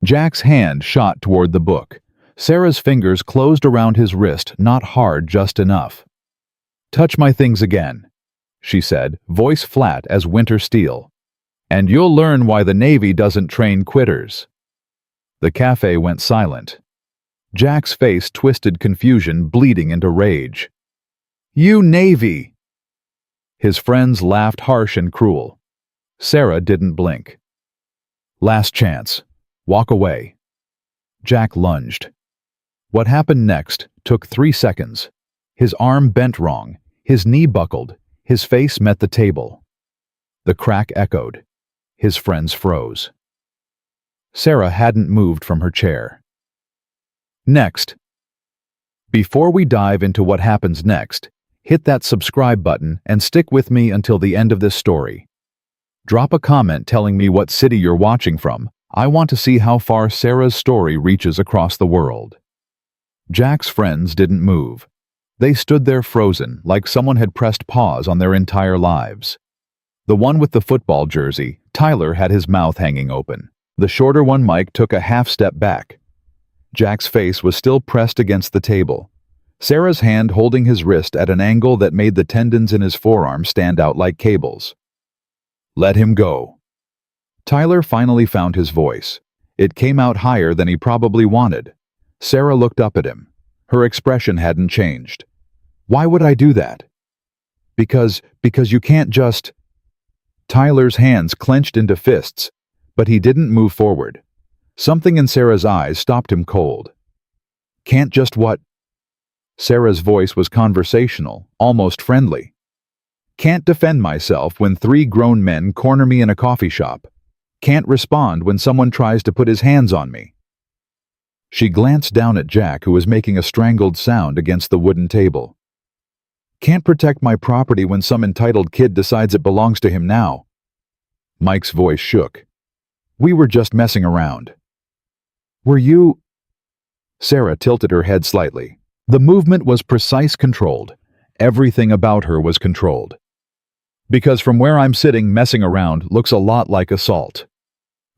Jack's hand shot toward the book. Sarah's fingers closed around his wrist, not hard, just enough. "Touch my things again," she said, voice flat as winter steel. "And you'll learn why the Navy doesn't train quitters." The cafe went silent. Jack's face twisted confusion, bleeding into rage. "You Navy!" His friends laughed harsh and cruel. Sarah didn't blink. "Last chance. Walk away." Jack lunged. What happened next took 3 seconds. His arm bent wrong, his knee buckled, his face met the table. The crack echoed. His friends froze. Sarah hadn't moved from her chair. Next. Before we dive into what happens next, hit that subscribe button and stick with me until the end of this story. Drop a comment telling me what city you're watching from. I want to see how far Sarah's story reaches across the world. Jack's friends didn't move. They stood there frozen, like someone had pressed pause on their entire lives. The one with the football jersey, Tyler, had his mouth hanging open. The shorter one, Mike, took a half step back. Jack's face was still pressed against the table, Sarah's hand holding his wrist at an angle that made the tendons in his forearm stand out like cables. "Let him go." Tyler finally found his voice. It came out higher than he probably wanted. Sarah looked up at him. Her expression hadn't changed. "Why would I do that?" Because you can't just..." Tyler's hands clenched into fists, but he didn't move forward. Something in Sarah's eyes stopped him cold. "Can't just what?" Sarah's voice was conversational, almost friendly. "Can't defend myself when 3 grown men corner me in a coffee shop. Can't respond when someone tries to put his hands on me." She glanced down at Jack, who was making a strangled sound against the wooden table. "Can't protect my property when some entitled kid decides it belongs to him now." Mike's voice shook. "We were just messing around." "Were you..." Sarah tilted her head slightly. The movement was precise, controlled. Everything about her was controlled. "Because from where I'm sitting, messing around looks a lot like assault.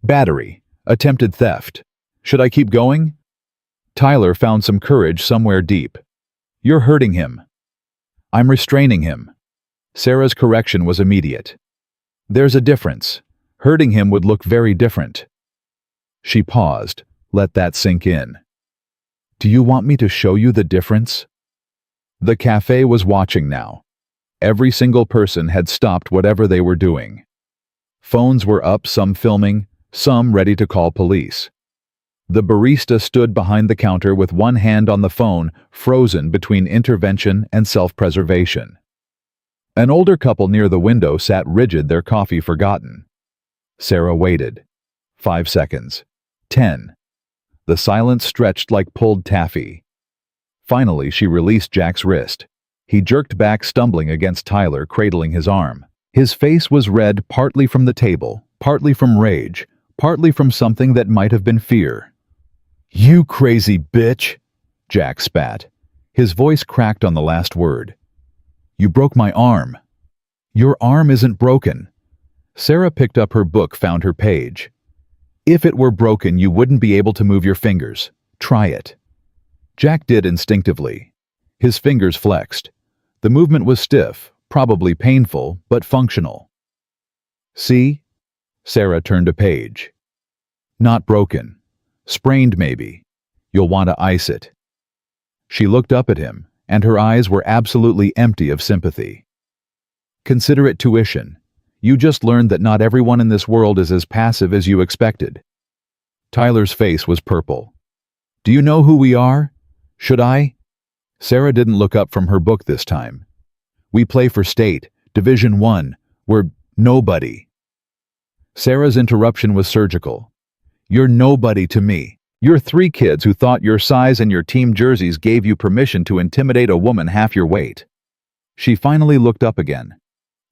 Battery. Attempted theft. Should I keep going?" Tyler found some courage somewhere deep. "You're hurting him." "I'm restraining him." Sarah's correction was immediate. "There's a difference. Hurting him would look very different." She paused. Let that sink in. "Do you want me to show you the difference?" The cafe was watching now. Every single person had stopped whatever they were doing. Phones were up, some filming, some ready to call police. The barista stood behind the counter with one hand on the phone, frozen between intervention and self-preservation. An older couple near the window sat rigid, their coffee forgotten. Sarah waited. 5 seconds. 10. The silence stretched like pulled taffy. Finally, she released Jack's wrist. He jerked back, stumbling against Tyler, cradling his arm. His face was red, partly from the table, partly from rage, partly from something that might have been fear. "You crazy bitch!" Jack spat. His voice cracked on the last word. "You broke my arm." "Your arm isn't broken." Sarah picked up her book, found her page. "If it were broken, you wouldn't be able to move your fingers. Try it." Jack did instinctively. His fingers flexed. The movement was stiff, probably painful, but functional. "See?" Sarah turned a page. "Not broken. Sprained, maybe. You'll want to ice it." She looked up at him, and her eyes were absolutely empty of sympathy. "Consider it tuition. You just learned that not everyone in this world is as passive as you expected." Tyler's face was purple. "Do you know who we are? Should I?" Sarah didn't look up from her book this time. "We play for state, Division 1. We're nobody." Sarah's interruption was surgical. "You're nobody to me. You're 3 kids who thought your size and your team jerseys gave you permission to intimidate a woman half your weight." She finally looked up again.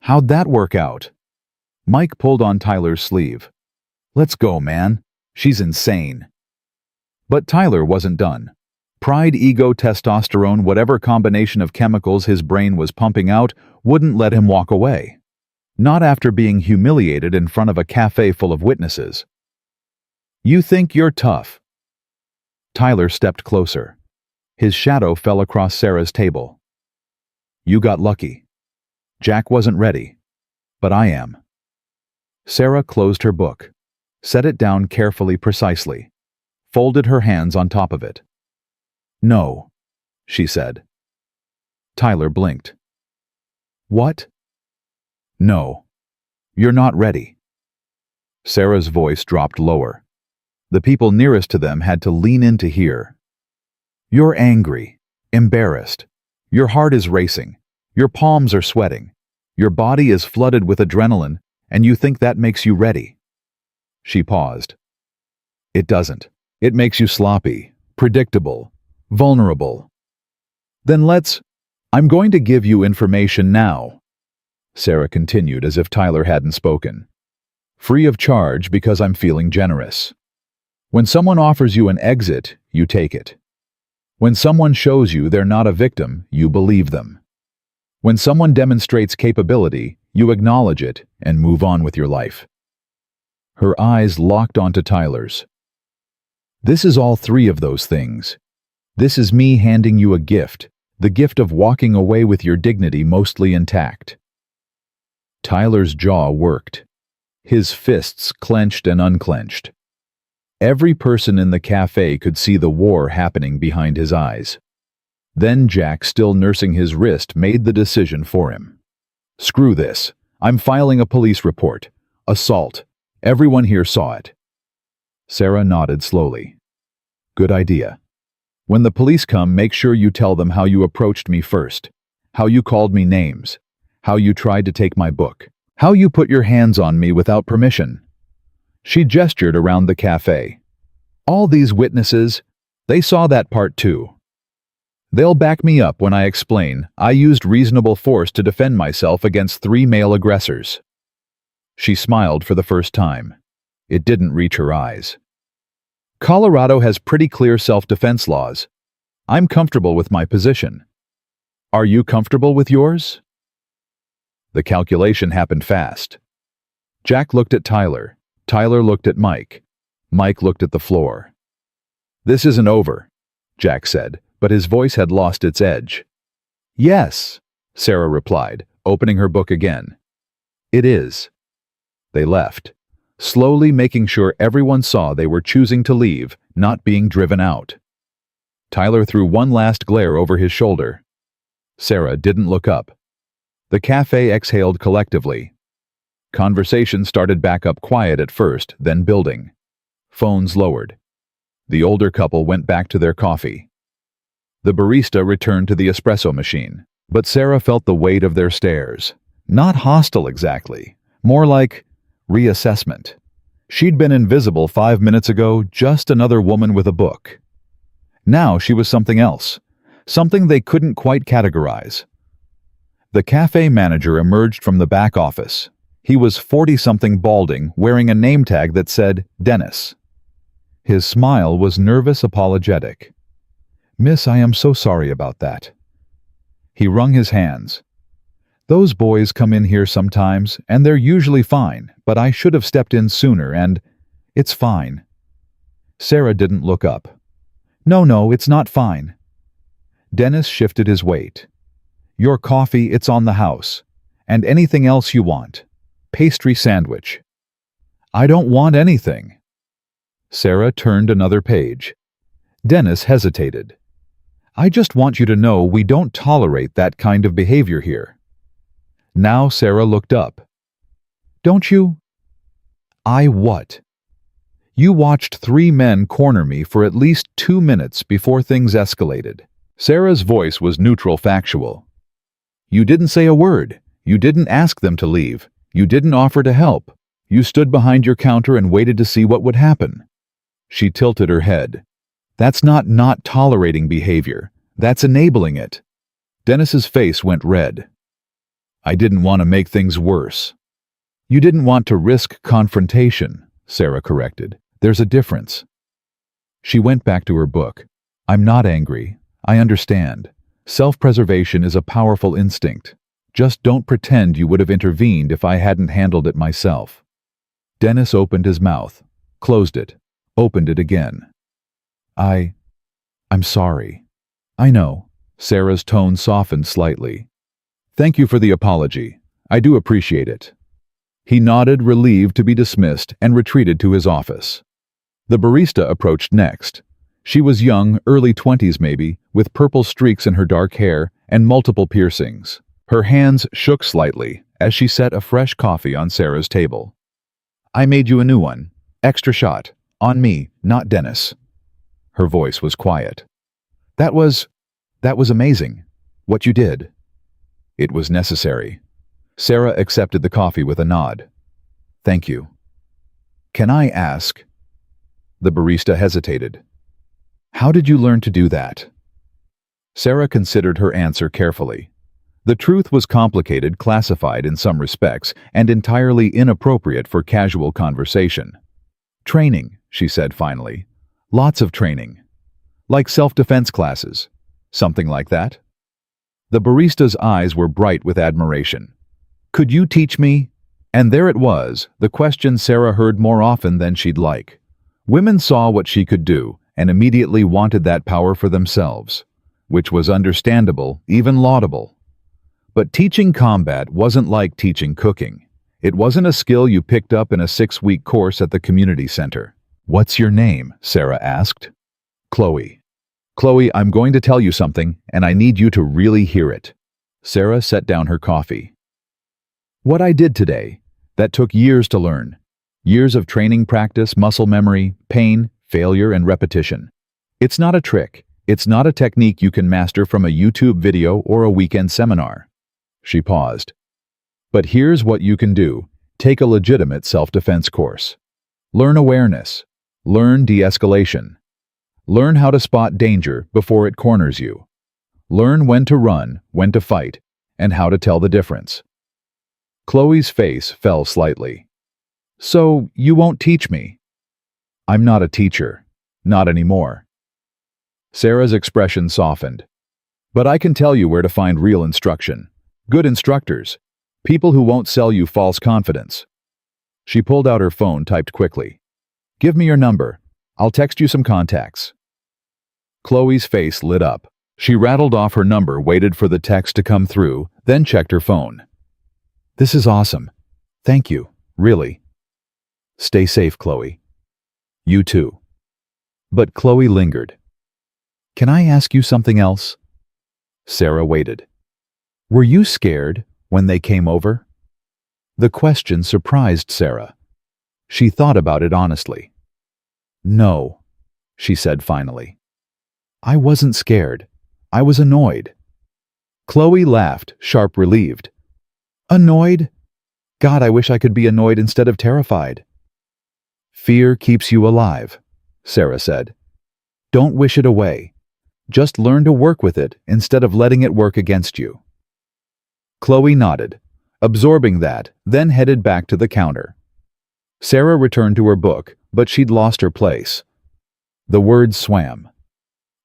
"How'd that work out?" Mike pulled on Tyler's sleeve. "Let's go, man. She's insane." But Tyler wasn't done. Pride, ego, testosterone, whatever combination of chemicals his brain was pumping out, wouldn't let him walk away. Not after being humiliated in front of a cafe full of witnesses. You think you're tough. Tyler stepped closer. His shadow fell across Sarah's table. You got lucky. Jack wasn't ready, but I am. Sarah closed her book, set it down carefully, precisely, folded her hands on top of it. No, she said. Tyler blinked. What? No. You're not ready. Sarah's voice dropped lower. The people nearest to them had to lean in to hear. You're angry, embarrassed. Your heart is racing. Your palms are sweating. Your body is flooded with adrenaline, and you think that makes you ready. She paused. It doesn't. It makes you sloppy, predictable, vulnerable. Then I'm going to give you information now, Sarah continued as if Tyler hadn't spoken. Free of charge because I'm feeling generous. When someone offers you an exit, you take it. When someone shows you they're not a victim, you believe them. When someone demonstrates capability, you acknowledge it and move on with your life. Her eyes locked onto Tyler's. This is all three of those things. This is me handing you a gift, the gift of walking away with your dignity mostly intact. Tyler's jaw worked. His fists clenched and unclenched. Every person in the cafe could see the war happening behind his eyes. Then Jack, still nursing his wrist, made the decision for him. Screw this. I'm filing a police report. Assault. Everyone here saw it. Sarah nodded slowly. Good idea. When the police come, make sure you tell them how you approached me first, how you called me names, how you tried to take my book, how you put your hands on me without permission. She gestured around the cafe. All these witnesses, they saw that part too. They'll back me up when I explain I used reasonable force to defend myself against 3 male aggressors. She smiled for the first time. It didn't reach her eyes. Colorado has pretty clear self-defense laws. I'm comfortable with my position. Are you comfortable with yours? The calculation happened fast. Jack looked at Tyler. Tyler looked at Mike. Mike looked at the floor. This isn't over, Jack said, but his voice had lost its edge. Yes, Sarah replied, opening her book again. It is. They left, slowly making sure everyone saw they were choosing to leave, not being driven out. Tyler threw one last glare over his shoulder. Sarah didn't look up. The cafe exhaled collectively. Conversation started back up, quiet at first, then building. Phones lowered. The older couple went back to their coffee. The barista returned to the espresso machine, but Sarah felt the weight of their stares. Not hostile exactly, more like reassessment. She'd been invisible 5 minutes ago, just another woman with a book. Now she was something else, something they couldn't quite categorize. The cafe manager emerged from the back office. He was 40-something, balding, wearing a name tag that said Dennis. His smile was nervous, apologetic. Miss, I am so sorry about that. He wrung his hands. Those boys come in here sometimes, and they're usually fine, but I should have stepped in sooner, and it's fine. Sarah didn't look up. No, it's not fine. Dennis shifted his weight. Your coffee, it's on the house. And anything else you want. Pastry sandwich. I don't want anything. Sarah turned another page. Dennis hesitated. I just want you to know we don't tolerate that kind of behavior here. Now Sarah looked up. Don't you? I what? You watched 3 men corner me for at least 2 minutes before things escalated. Sarah's voice was neutral, factual. You didn't say a word. You didn't ask them to leave. You didn't offer to help. You stood behind your counter and waited to see what would happen. She tilted her head. That's not tolerating behavior. That's enabling it. Dennis's face went red. I didn't want to make things worse. You didn't want to risk confrontation, Sarah corrected. There's a difference. She went back to her book. I'm not angry. I understand. Self-preservation is a powerful instinct. Just don't pretend you would have intervened if I hadn't handled it myself. Dennis opened his mouth, closed it, opened it again. I'm sorry. I know. Sarah's tone softened slightly. Thank you for the apology. I do appreciate it. He nodded, relieved to be dismissed, and retreated to his office. The barista approached next. She was young, early 20s maybe, with purple streaks in her dark hair and multiple piercings. Her hands shook slightly as she set a fresh coffee on Sarah's table. I made you a new one. Extra shot. On me, not Dennis. Her voice was quiet. That was amazing. What you did. It was necessary. Sarah accepted the coffee with a nod. Thank you. Can I ask? The barista hesitated. How did you learn to do that? Sarah considered her answer carefully. The truth was complicated, classified in some respects, and entirely inappropriate for casual conversation. Training, she said finally. Lots of training. Like self-defense classes. Something like that? The barista's eyes were bright with admiration. Could you teach me? And there it was, the question Sarah heard more often than she'd like. Women saw what she could do and immediately wanted that power for themselves, which was understandable, even laudable. But teaching combat wasn't like teaching cooking. It wasn't a skill you picked up in a 6-week course at the community center. What's your name? Sarah asked. Chloe. Chloe, I'm going to tell you something, and I need you to really hear it. Sarah set down her coffee. What I did today, that took years to learn. Years of training practice, muscle memory, pain, failure, and repetition. It's not a trick. It's not a technique you can master from a YouTube video or a weekend seminar. She paused. But here's what you can do. Take a legitimate self-defense course. Learn awareness. Learn de-escalation. Learn how to spot danger before it corners you. Learn when to run, when to fight, and how to tell the difference. Chloe's face fell slightly. So, you won't teach me? I'm not a teacher. Not anymore. Sarah's expression softened. But I can tell you where to find real instruction. Good instructors. People who won't sell you false confidence. She pulled out her phone, typed quickly. Give me your number. I'll text you some contacts. Chloe's face lit up. She rattled off her number, waited for the text to come through, then checked her phone. This is awesome. Thank you, really. Stay safe, Chloe. You too. But Chloe lingered. Can I ask you something else? Sarah waited. Were you scared when they came over? The question surprised Sarah. She thought about it honestly. No, she said finally. I wasn't scared. I was annoyed. Chloe laughed, sharp relieved. Annoyed? God, I wish I could be annoyed instead of terrified. Fear keeps you alive, Sarah said. Don't wish it away. Just learn to work with it instead of letting it work against you. Chloe nodded, absorbing that, then headed back to the counter. Sarah returned to her book, but she'd lost her place. The words swam.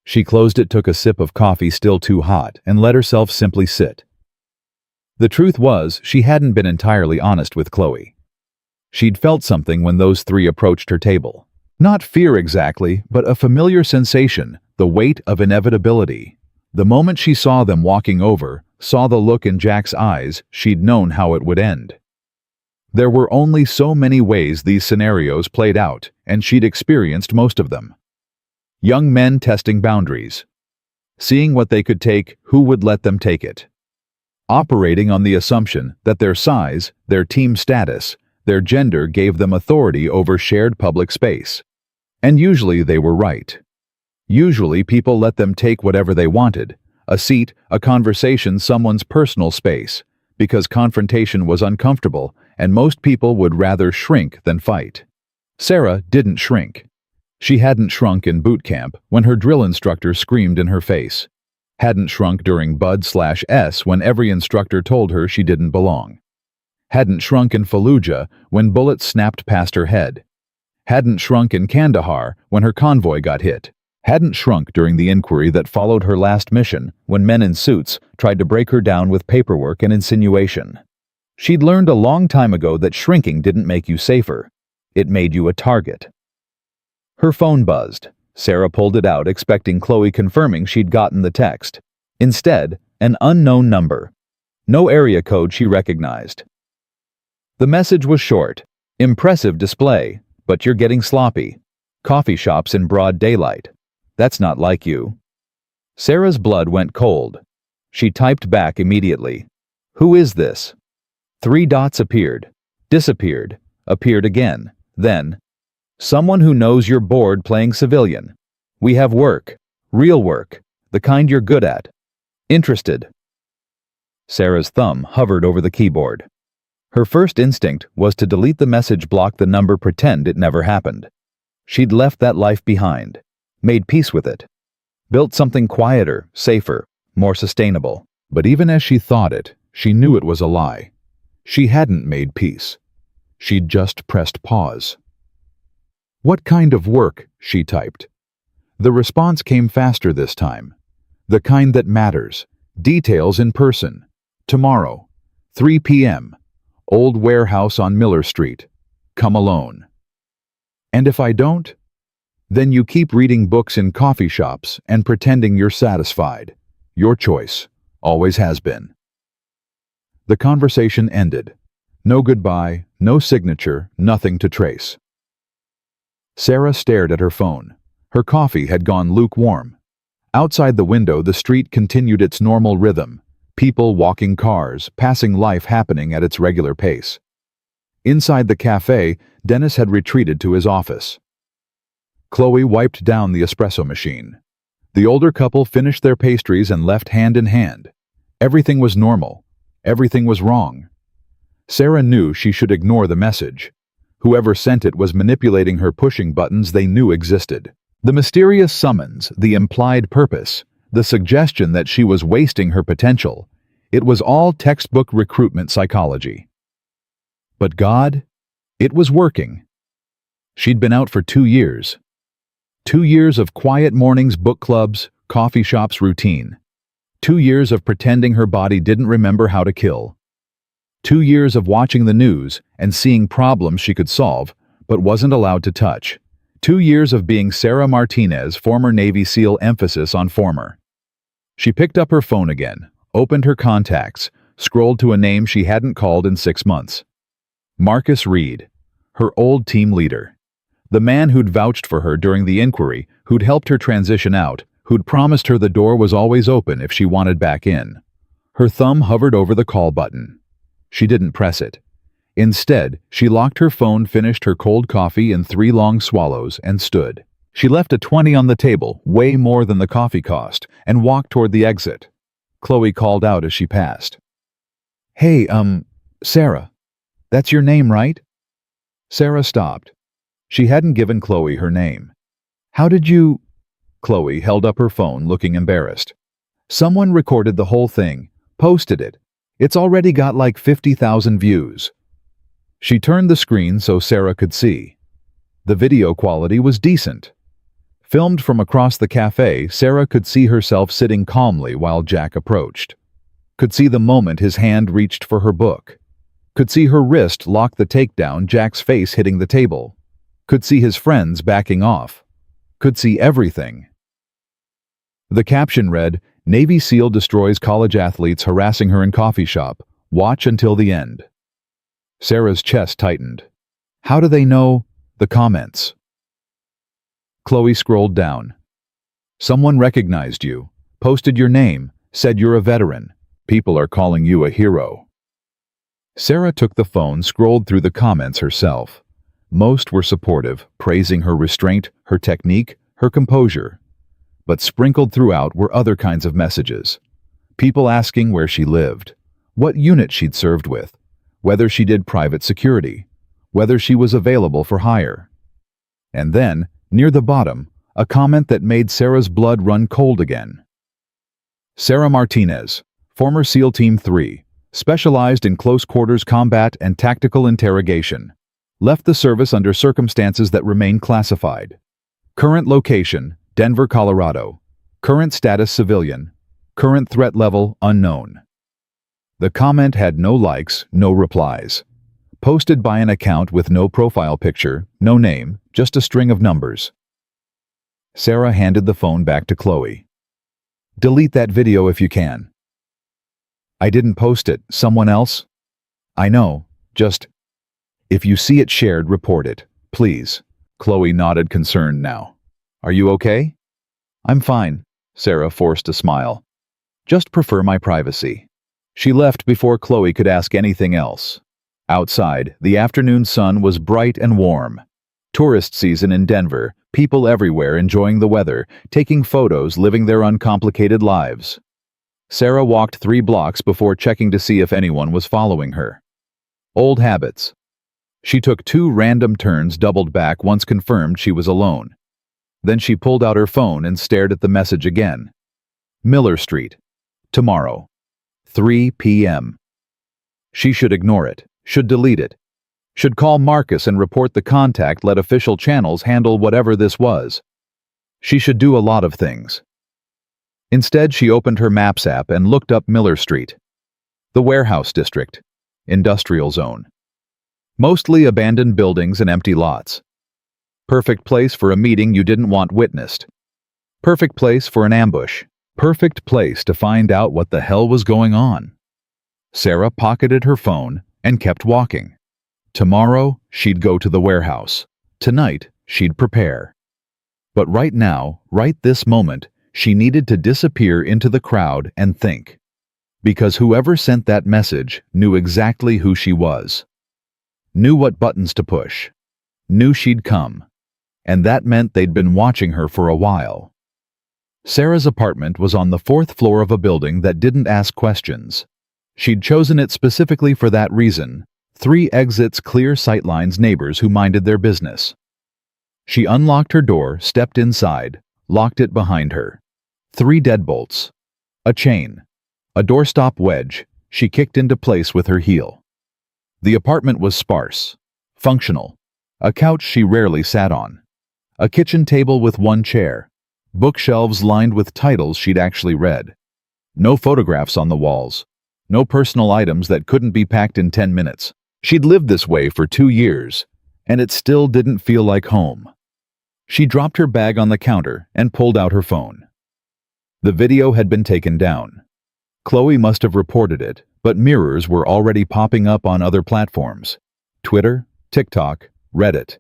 She closed it, took a sip of coffee still too hot, and let herself simply sit. The truth was, she hadn't been entirely honest with Chloe. She'd felt something when those three approached her table. Not fear exactly, but a familiar sensation, the weight of inevitability. The moment she saw them walking over, saw the look in Jack's eyes, she'd known how it would end. There were only so many ways these scenarios played out, and she'd experienced most of them. Young men testing boundaries. Seeing what they could take, who would let them take it. Operating on the assumption that their size, their team status, their gender gave them authority over shared public space. And usually they were right. Usually people let them take whatever they wanted, a seat, a conversation, someone's personal space, because confrontation was uncomfortable and most people would rather shrink than fight. Sarah didn't shrink. She hadn't shrunk in boot camp when her drill instructor screamed in her face. Hadn't shrunk during Bud/S when every instructor told her she didn't belong. Hadn't shrunk in Fallujah when bullets snapped past her head. Hadn't shrunk in Kandahar when her convoy got hit. Hadn't shrunk during the inquiry that followed her last mission when men in suits tried to break her down with paperwork and insinuation. She'd learned a long time ago that shrinking didn't make you safer. It made you a target. Her phone buzzed. Sarah pulled it out, expecting Chloe confirming she'd gotten the text. Instead, an unknown number. No area code she recognized. The message was short. Impressive display, but you're getting sloppy. Coffee shops in broad daylight. That's not like you. Sarah's blood went cold. She typed back immediately. Who is this? 3 dots appeared, disappeared, appeared again, then, someone who knows you're bored playing civilian. We have work, real work, the kind you're good at. Interested. Sarah's thumb hovered over the keyboard. Her first instinct was to delete the message, block the number, pretend it never happened. She'd left that life behind, made peace with it, built something quieter, safer, more sustainable. But even as she thought it, she knew it was a lie. She hadn't made peace. She'd just pressed pause. What kind of work? She typed. The response came faster this time. The kind that matters. Details in person. Tomorrow. 3 p.m. Old warehouse on Miller Street. Come alone. And if I don't? Then you keep reading books in coffee shops and pretending you're satisfied. Your choice. Always has been. The conversation ended. No goodbye, no signature, nothing to trace. Sarah stared at her phone. Her coffee had gone lukewarm. Outside the window, the street continued its normal rhythm. People walking, cars, passing, life happening at its regular pace. Inside the cafe, Dennis had retreated to his office. Chloe wiped down the espresso machine. The older couple finished their pastries and left hand in hand. Everything was normal. Everything was wrong. Sarah knew she should ignore the message. Whoever sent it was manipulating her, pushing buttons they knew existed. The mysterious summons, the implied purpose, the suggestion that she was wasting her potential. It was all textbook recruitment psychology. But God? It was working. She'd been out for 2 years. 2 years of quiet mornings, book clubs, coffee shops routine. 2 years of pretending her body didn't remember how to kill. 2 years of watching the news and seeing problems she could solve, but wasn't allowed to touch. 2 years of being Sarah Martinez, former Navy SEAL, emphasis on former. She picked up her phone again, opened her contacts, scrolled to a name she hadn't called in 6 months. Marcus Reed, her old team leader. The man who'd vouched for her during the inquiry, who'd helped her transition out, who'd promised her the door was always open if she wanted back in. Her thumb hovered over the call button. She didn't press it. Instead, she locked her phone, finished her cold coffee in 3 long swallows, and stood. She left a 20 on the table, way more than the coffee cost, and walked toward the exit. Chloe called out as she passed. Hey, Sarah. That's your name, right? Sarah stopped. She hadn't given Chloe her name. How did you... Chloe held up her phone, looking embarrassed. Someone recorded the whole thing, posted it. It's already got like 50,000 views. She turned the screen so Sarah could see. The video quality was decent. Filmed from across the cafe, Sarah could see herself sitting calmly while Jack approached. Could see the moment his hand reached for her book. Could see her wrist lock the takedown, Jack's face hitting the table. Could see his friends backing off. Could see everything. The caption read, Navy SEAL destroys college athletes harassing her in coffee shop. Watch until the end. Sarah's chest tightened. How do they know? The comments. Chloe scrolled down. Someone recognized you, posted your name, said you're a veteran. People are calling you a hero. Sarah took the phone, scrolled through the comments herself. Most were supportive, praising her restraint, her technique, her composure. But sprinkled throughout were other kinds of messages. People asking where she lived, what unit she'd served with, whether she did private security, whether she was available for hire. And then, near the bottom, a comment that made Sarah's blood run cold again. Sarah Martinez, former SEAL Team 3, specialized in close quarters combat and tactical interrogation. Left the service under circumstances that remain classified. Current location, Denver, Colorado. Current status, civilian. Current threat level, unknown. The comment had no likes, no replies. Posted by an account with no profile picture, no name, just a string of numbers. Sarah handed the phone back to Chloe. Delete that video if you can. I didn't post it. Someone else? I know. Just, if you see it shared, report it, please. Chloe nodded, concerned now. Are you okay? I'm fine. Sarah forced a smile. Just prefer my privacy. She left before Chloe could ask anything else. Outside, the afternoon sun was bright and warm. Tourist season in Denver, people everywhere enjoying the weather, taking photos, living their uncomplicated lives. Sarah walked 3 blocks before checking to see if anyone was following her. Old habits. She took 2 random turns, doubled back once confirmed she was alone. Then she pulled out her phone and stared at the message again. Miller Street. Tomorrow. 3 p.m. She should ignore it, should delete it, should call Marcus and report the contact, let official channels handle whatever this was. She should do a lot of things. Instead, she opened her Maps app and looked up Miller Street. The warehouse district. Industrial zone. Mostly abandoned buildings and empty lots. Perfect place for a meeting you didn't want witnessed. Perfect place for an ambush. Perfect place to find out what the hell was going on. Sarah pocketed her phone and kept walking. Tomorrow, she'd go to the warehouse. Tonight, she'd prepare. But right now, right this moment, she needed to disappear into the crowd and think. Because whoever sent that message knew exactly who she was. Knew what buttons to push. Knew she'd come. And that meant they'd been watching her for a while. Sarah's apartment was on the 4th floor of a building that didn't ask questions. She'd chosen it specifically for that reason. 3 exits, clear sightlines, neighbors who minded their business. She unlocked her door, stepped inside, locked it behind her. 3 deadbolts. A chain. A doorstop wedge she kicked into place with her heel. The apartment was sparse. Functional. A couch she rarely sat on. A kitchen table with 1 chair. Bookshelves lined with titles she'd actually read. No photographs on the walls. No personal items that couldn't be packed in 10 minutes. She'd lived this way for 2 years, and it still didn't feel like home. She dropped her bag on the counter and pulled out her phone. The video had been taken down. Chloe must have reported it, but mirrors were already popping up on other platforms. Twitter, TikTok, Reddit.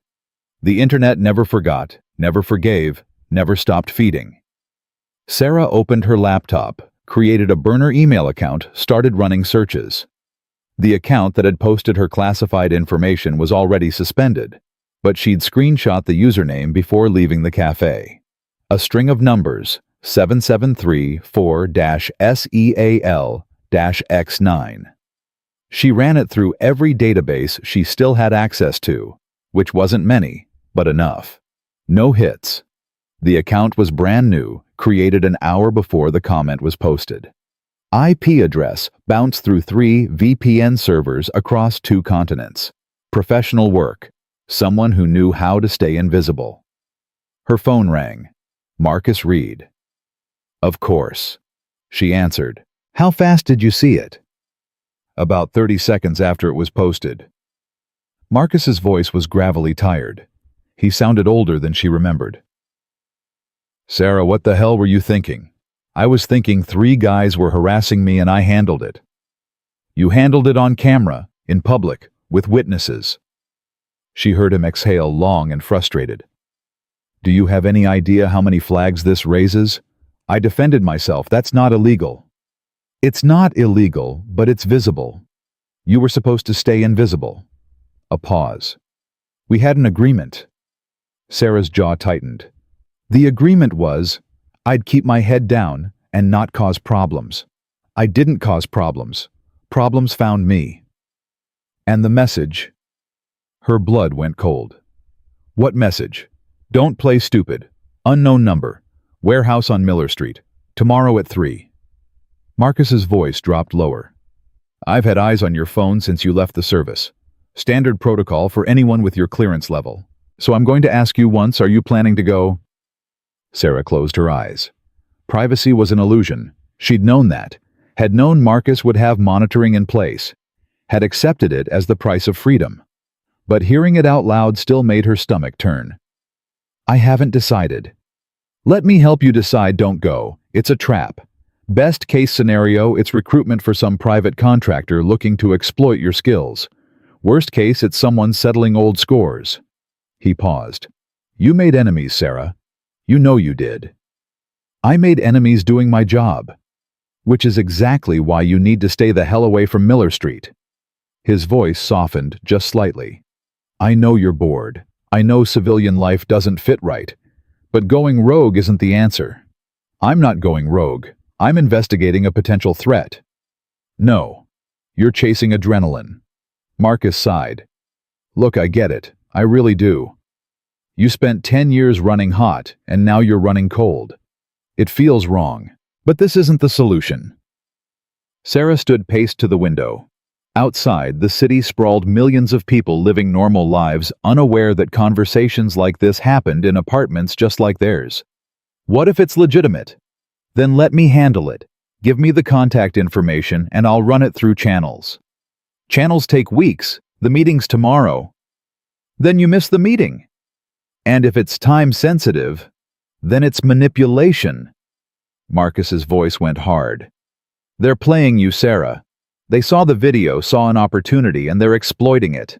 The internet never forgot, never forgave, never stopped feeding. Sarah opened her laptop, created a burner email account, started running searches. The account that had posted her classified information was already suspended, but she'd screenshot the username before leaving the cafe. A string of numbers, 7734-SEAL-X9. She ran it through every database she still had access to, which wasn't many, but enough. No hits. The account was brand new, created an hour before the comment was posted. IP address bounced through 3 VPN servers across 2 continents. Professional work. Someone who knew how to stay invisible. Her phone rang. Marcus Reed. Of course. She answered. How fast did you see it? About 30 seconds after it was posted. Marcus's voice was gravelly tired. He sounded older than she remembered. Sarah, what the hell were you thinking? I was thinking 3 guys were harassing me and I handled it. You handled it on camera, in public, with witnesses. She heard him exhale, long and frustrated. Do you have any idea how many flags this raises? I defended myself. That's not illegal. It's not illegal, but it's visible. You were supposed to stay invisible. A pause. We had an agreement. Sarah's jaw tightened. The agreement was, I'd keep my head down and not cause problems. I didn't cause problems. Problems found me. And the message? Her blood went cold. What message? Don't play stupid. Unknown number. Warehouse on Miller Street. Tomorrow at 3. Marcus's voice dropped lower. I've had eyes on your phone since you left the service. Standard protocol for anyone with your clearance level. So I'm going to ask you once, are you planning to go? Sarah closed her eyes. Privacy was an illusion. She'd known that. Had known Marcus would have monitoring in place. Had accepted it as the price of freedom. But hearing it out loud still made her stomach turn. I haven't decided. Let me help you decide. Don't go. It's a trap. Best case scenario, it's recruitment for some private contractor looking to exploit your skills. Worst case, it's someone settling old scores. He paused. You made enemies, Sarah. You know you did. I made enemies doing my job. Which is exactly why you need to stay the hell away from Miller Street. His voice softened just slightly. I know you're bored. I know civilian life doesn't fit right. But going rogue isn't the answer. I'm not going rogue. I'm investigating a potential threat. No. You're chasing adrenaline. Marcus sighed. Look, I get it. I really do. You spent 10 years running hot, and now you're running cold. It feels wrong. But this isn't the solution. Sarah stood paced to the window. Outside, the city sprawled millions of people living normal lives, unaware that conversations like this happened in apartments just like theirs. What if it's legitimate? Then let me handle it. Give me the contact information and I'll run it through channels. Channels take weeks. The meeting's tomorrow. Then you miss the meeting. And if it's time sensitive, then it's manipulation. Marcus's voice went hard. They're playing you, Sarah. They saw the video, saw an opportunity, and they're exploiting it.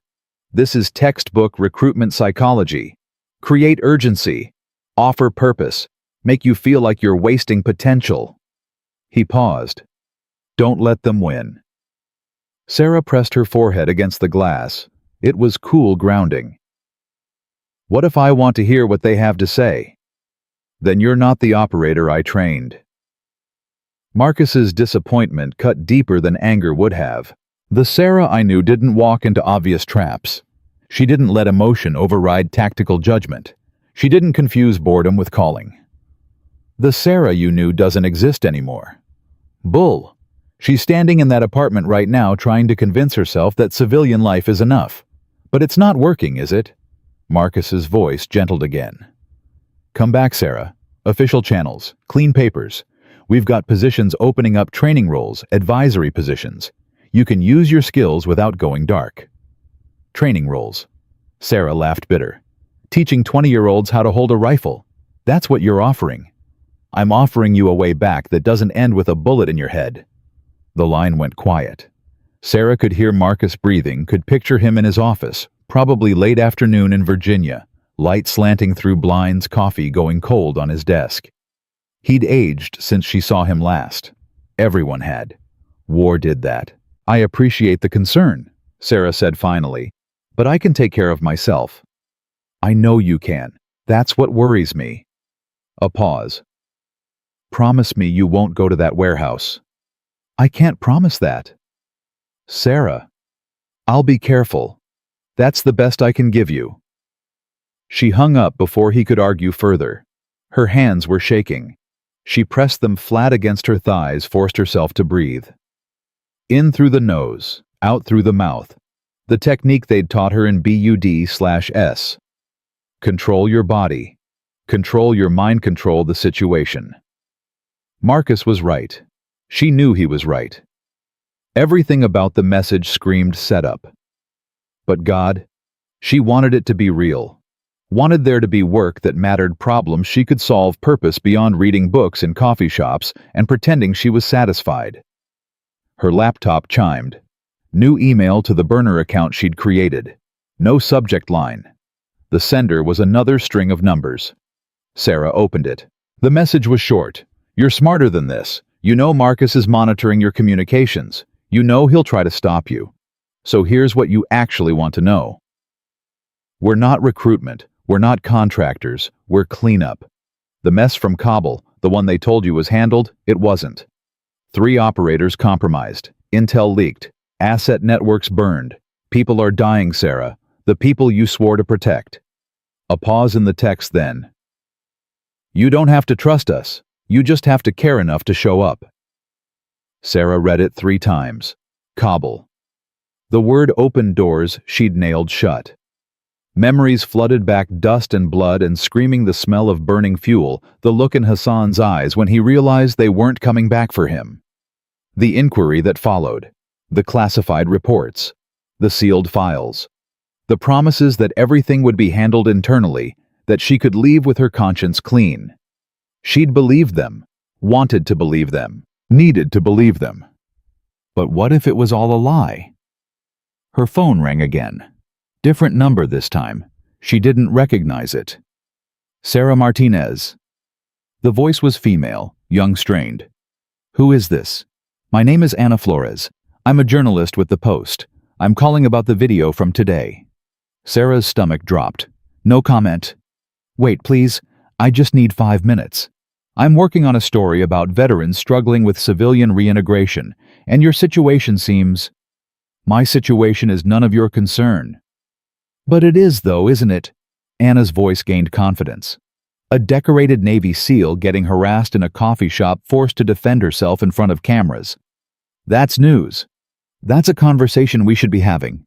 This is textbook recruitment psychology. Create urgency. Offer purpose. Make you feel like you're wasting potential. He paused. Don't let them win. Sarah pressed her forehead against the glass. It was cool grounding. What if I want to hear what they have to say? Then you're not the operator I trained. Marcus's disappointment cut deeper than anger would have. The Sarah I knew didn't walk into obvious traps. She didn't let emotion override tactical judgment. She didn't confuse boredom with calling. The Sarah you knew doesn't exist anymore. Bull. She's standing in that apartment right now trying to convince herself that civilian life is enough. But it's not working, is it? Marcus's voice gentled again. Come back, Sarah. Official channels. Clean papers. We've got positions opening up, training roles, advisory positions. You can use your skills without going dark. Training roles. Sarah laughed bitter. Teaching 20-year-olds how to hold a rifle. That's what you're offering. I'm offering you a way back that doesn't end with a bullet in your head. The line went quiet. Sarah could hear Marcus breathing, could picture him in his office, probably late afternoon in Virginia, light slanting through blinds, coffee going cold on his desk. He'd aged since she saw him last. Everyone had. War did that. I appreciate the concern, Sarah said finally, but I can take care of myself. I know you can. That's what worries me. A pause. Promise me you won't go to that warehouse. I can't promise that. Sarah. I'll be careful. That's the best I can give you. She hung up before he could argue further. Her hands were shaking. She pressed them flat against her thighs, forced herself to breathe. In through the nose, out through the mouth. The technique they'd taught her in BUD/S. Control your body. Control your mind, control the situation. Marcus was right. She knew he was right. Everything about the message screamed setup. But God, she wanted it to be real. Wanted there to be work that mattered, problems she could solve, purpose beyond reading books in coffee shops and pretending she was satisfied. Her laptop chimed. New email to the burner account she'd created. No subject line. The sender was another string of numbers. Sarah opened it. The message was short. You're smarter than this. You know Marcus is monitoring your communications. You know he'll try to stop you. So here's what you actually want to know. We're not recruitment. We're not contractors. We're cleanup. The mess from Kabul, the one they told you was handled, it wasn't. 3 operators compromised. Intel leaked. Asset networks burned. People are dying, Sarah. The people you swore to protect. A pause in the text then. You don't have to trust us. You just have to care enough to show up. Sarah read it 3 times. Kabul. The word opened doors she'd nailed shut. Memories flooded back, dust and blood and screaming, the smell of burning fuel, the look in Hassan's eyes when he realized they weren't coming back for him. The inquiry that followed. The classified reports. The sealed files. The promises that everything would be handled internally, that she could leave with her conscience clean. She'd believed them, wanted to believe them, needed to believe them. But what if it was all a lie? Her phone rang again. Different number this time. She didn't recognize it. Sarah Martinez. The voice was female, young, strained. Who is this? My name is Ana Flores. I'm a journalist with the Post. I'm calling about the video from today. Sarah's stomach dropped. No comment. Wait, please. I just need 5 minutes. I'm working on a story about veterans struggling with civilian reintegration, and your situation seems... My situation is none of your concern. But it is, though, isn't it? Anna's voice gained confidence. A decorated Navy SEAL getting harassed in a coffee shop, forced to defend herself in front of cameras. That's news. That's a conversation we should be having.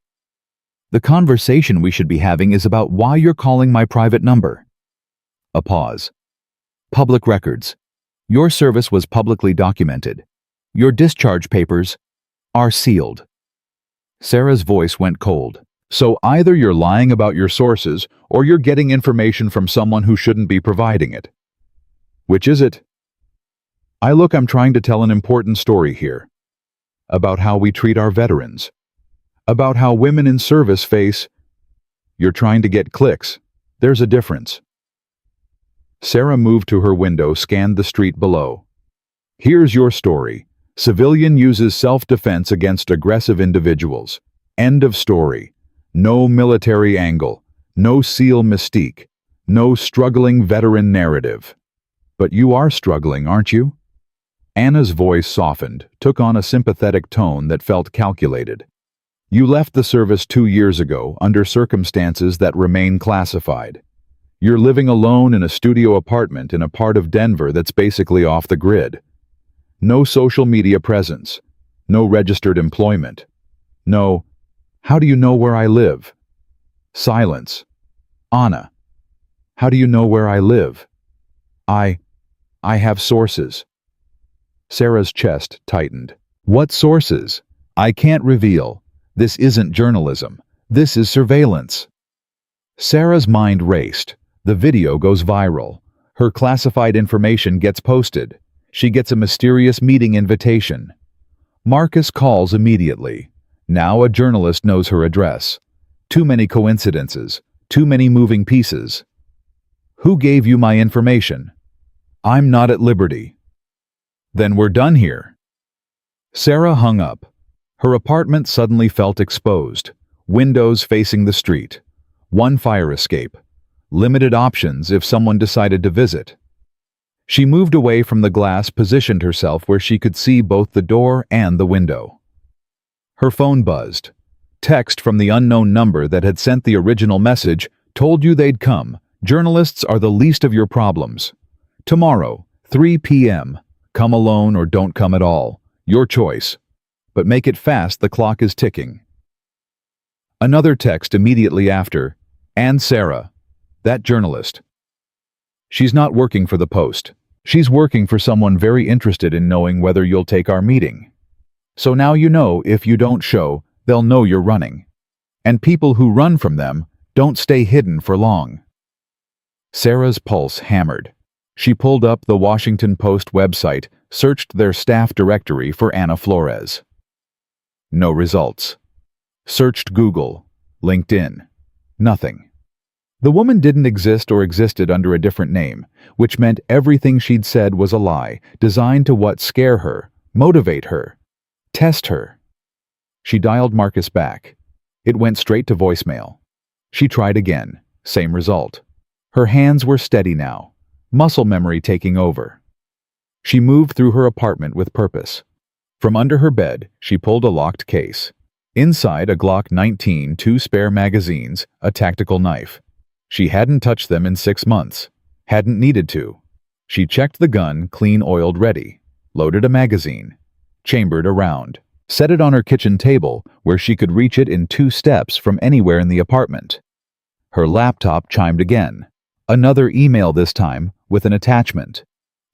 The conversation we should be having is about why you're calling my private number. A pause. Public records. Your service was publicly documented. Your discharge papers are sealed. Sarah's voice went cold. So either you're lying about your sources, or you're getting information from someone who shouldn't be providing it. Which is it? I'm trying to tell an important story here. About how we treat our veterans. About how women in service face... You're trying to get clicks. There's a difference. Sarah moved to her window, scanned the street below. Here's your story. Civilian uses self-defense against aggressive individuals. End of story. No military angle. No SEAL mystique. No struggling veteran narrative. But you are struggling, aren't you? Anna's voice softened, took on a sympathetic tone that felt calculated. You left the service 2 years ago under circumstances that remain classified. You're living alone in a studio apartment in a part of Denver that's basically off the grid. No social media presence. No registered employment. No, how do you know where I live? Silence. Anna, how do you know where I live? I have sources. Sarah's chest tightened. What sources? I can't reveal. This isn't journalism. This is surveillance. Sarah's mind raced. The video goes viral. Her classified information gets posted. She gets a mysterious meeting invitation. Marcus calls immediately. Now a journalist knows her address. Too many coincidences. Too many moving pieces. Who gave you my information? I'm not at liberty. Then we're done here. Sarah hung up. Her apartment suddenly felt exposed. Windows facing the street. One fire escape. Limited options if someone decided to visit. She moved away from the glass, positioned herself where she could see both the door and the window. Her phone buzzed. Text from the unknown number that had sent the original message told you they'd come. Journalists are the least of your problems. Tomorrow, 3 p.m. Come alone or don't come at all. Your choice. But make it fast, the clock is ticking. Another text immediately after. And Sarah, that journalist. She's not working for the Post. She's working for someone very interested in knowing whether you'll take our meeting. So now you know if you don't show, they'll know you're running. And people who run from them don't stay hidden for long. Sarah's pulse hammered. She pulled up the Washington Post website, searched their staff directory for Ana Flores. No results. Searched Google, LinkedIn. Nothing. The woman didn't exist or existed under a different name, which meant everything she'd said was a lie, designed to what? Scare her, motivate her, test her. She dialed Marcus back. It went straight to voicemail. She tried again, same result. Her hands were steady now, muscle memory taking over. She moved through her apartment with purpose. From under her bed, she pulled a locked case. Inside, a Glock 19, 2 spare magazines, a tactical knife. She hadn't touched them in 6 months. Hadn't needed to. She checked the gun, clean oiled ready. Loaded a magazine. Chambered a round. Set it on her kitchen table, where she could reach it in 2 steps from anywhere in the apartment. Her laptop chimed again. Another email this time, with an attachment.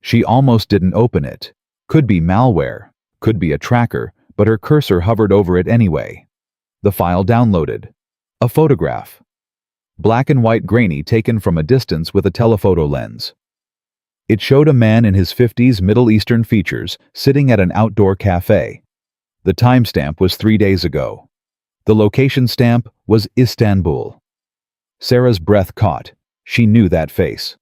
She almost didn't open it. Could be malware. Could be a tracker, but her cursor hovered over it anyway. The file downloaded. A photograph. Black and white, grainy, taken from a distance with a telephoto lens. It showed a man in his 50s, Middle Eastern features, sitting at an outdoor cafe. The timestamp was 3 days ago. The location stamp was Istanbul. Sarah's breath caught. She knew that face.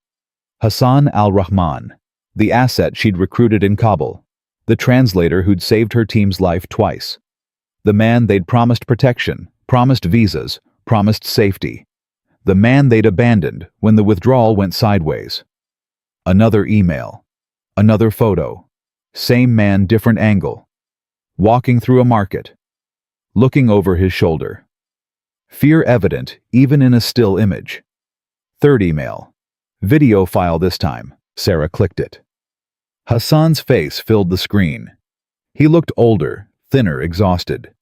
Hassan al-Rahman, the asset she'd recruited in Kabul, the translator who'd saved her team's life twice, the man they'd promised protection, promised visas, promised safety, the man they'd abandoned when the withdrawal went sideways. Another email, another photo, same man, different angle, walking through a market, looking over his shoulder. Fear evident even in a still image. Third email. Video file this time. Sarah clicked it. Hassan's face filled the screen. He looked older, thinner, exhausted.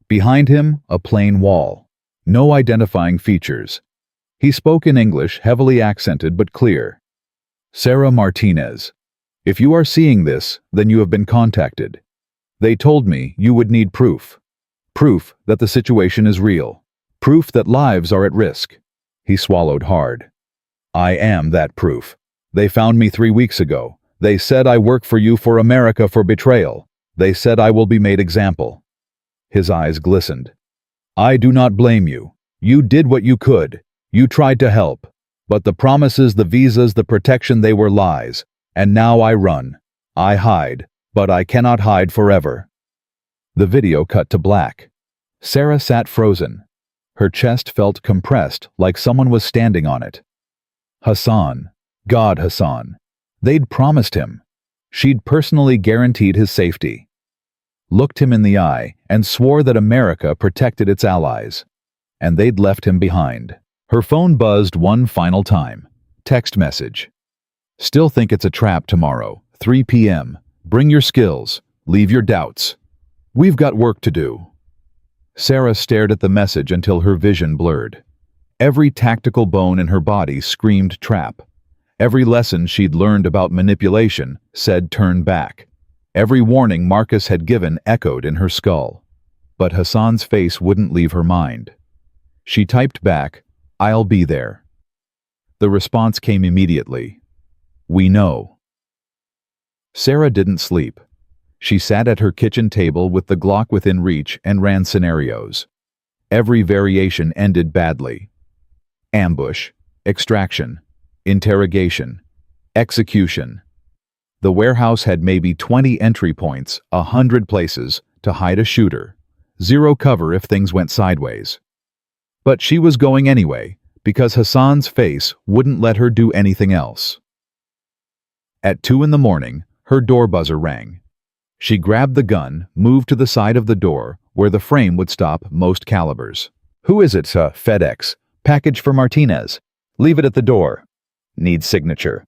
Behind him, a plain wall. No identifying features. He spoke in English, heavily accented but clear. Sarah Martinez. If you are seeing this, then you have been contacted. They told me you would need proof. Proof that the situation is real. Proof that lives are at risk. He swallowed hard. I am that proof. They found me 3 weeks ago. They said I work for you for America for betrayal. They said I will be made example. His eyes glistened. I do not blame you. You did what you could. You tried to help. But the promises, the visas, the protection, they were lies. And now I run. I hide. But I cannot hide forever. The video cut to black. Sarah sat frozen. Her chest felt compressed, like someone was standing on it. Hassan. God, Hassan. They'd promised him. She'd personally guaranteed his safety. Looked him in the eye and swore that America protected its allies. And they'd left him behind. Her phone buzzed one final time. Text message. Still think it's a trap tomorrow, 3 p.m. Bring your skills. Leave your doubts. We've got work to do. Sarah stared at the message until her vision blurred. Every tactical bone in her body screamed trap. Every lesson she'd learned about manipulation said turn back. Every warning Marcus had given echoed in her skull. But Hassan's face wouldn't leave her mind. She typed back, I'll be there. The response came immediately. We know. Sarah didn't sleep. She sat at her kitchen table with the Glock within reach and ran scenarios. Every variation ended badly. Ambush, extraction, interrogation, execution. The warehouse had maybe 20 entry points, 100 places to hide a shooter, 0 cover if things went sideways. But she was going anyway, because Hassan's face wouldn't let her do anything else. At 2 in the morning, her door buzzer rang. She grabbed the gun, moved to the side of the door, where the frame would stop most calibers. Who is it, FedEx? Package for Martinez. Leave it at the door. Need signature.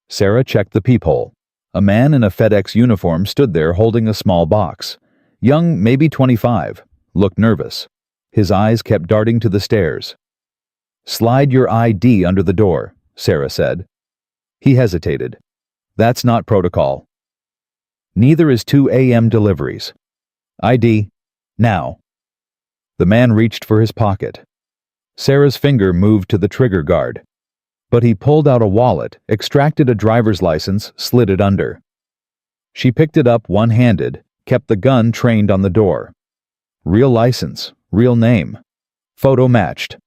Sarah checked the peephole. A man in a FedEx uniform stood there holding a small box. Young, maybe 25. Looked nervous. His eyes kept darting to the stairs. Slide your ID under the door, Sarah said. He hesitated. That's not protocol. Neither is 2 a.m. deliveries. ID. Now. The man reached for his pocket. Sarah's finger moved to the trigger guard. But he pulled out a wallet, extracted a driver's license, slid it under. She picked it up one-handed, kept the gun trained on the door. Real license, real name. Photo matched.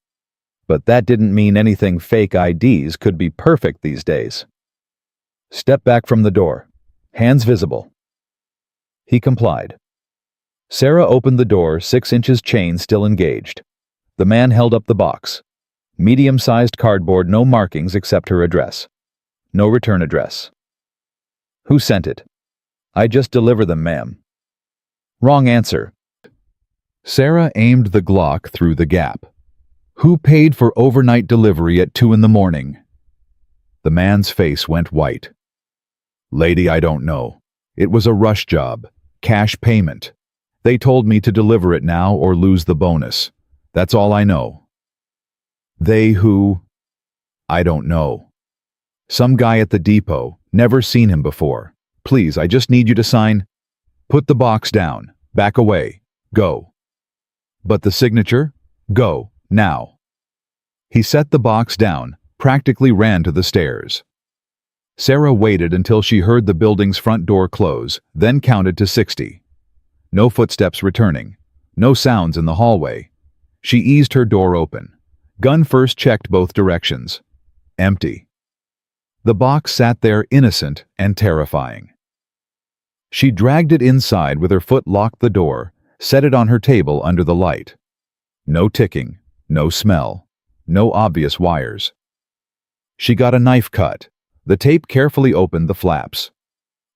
But that didn't mean anything fake IDs could be perfect these days. Step back from the door. Hands visible. He complied. Sarah opened the door, 6 inches chain still engaged. The man held up the box. Medium-sized cardboard, no markings except her address. No return address. Who sent it? I just deliver them, ma'am. Wrong answer. Sarah aimed the Glock through the gap. Who paid for overnight delivery at 2 in the morning? The man's face went white. Lady, I don't know. It was a rush job. Cash payment. They told me to deliver it now or lose the bonus. That's all I know. They who? I don't know. Some guy at the depot. Never seen him before. Please, I just need you to sign. Put the box down. Back away. Go. But the signature? Go. Now. He set the box down, practically ran to the stairs. Sarah waited until she heard the building's front door close, then counted to 60. No footsteps returning. No sounds in the hallway. She eased her door open. Gun first checked both directions. Empty. The box sat there innocent and terrifying. She dragged it inside with her foot locked the door, set it on her table under the light. No ticking, no smell, no obvious wires. She got a knife cut. The tape carefully opened the flaps.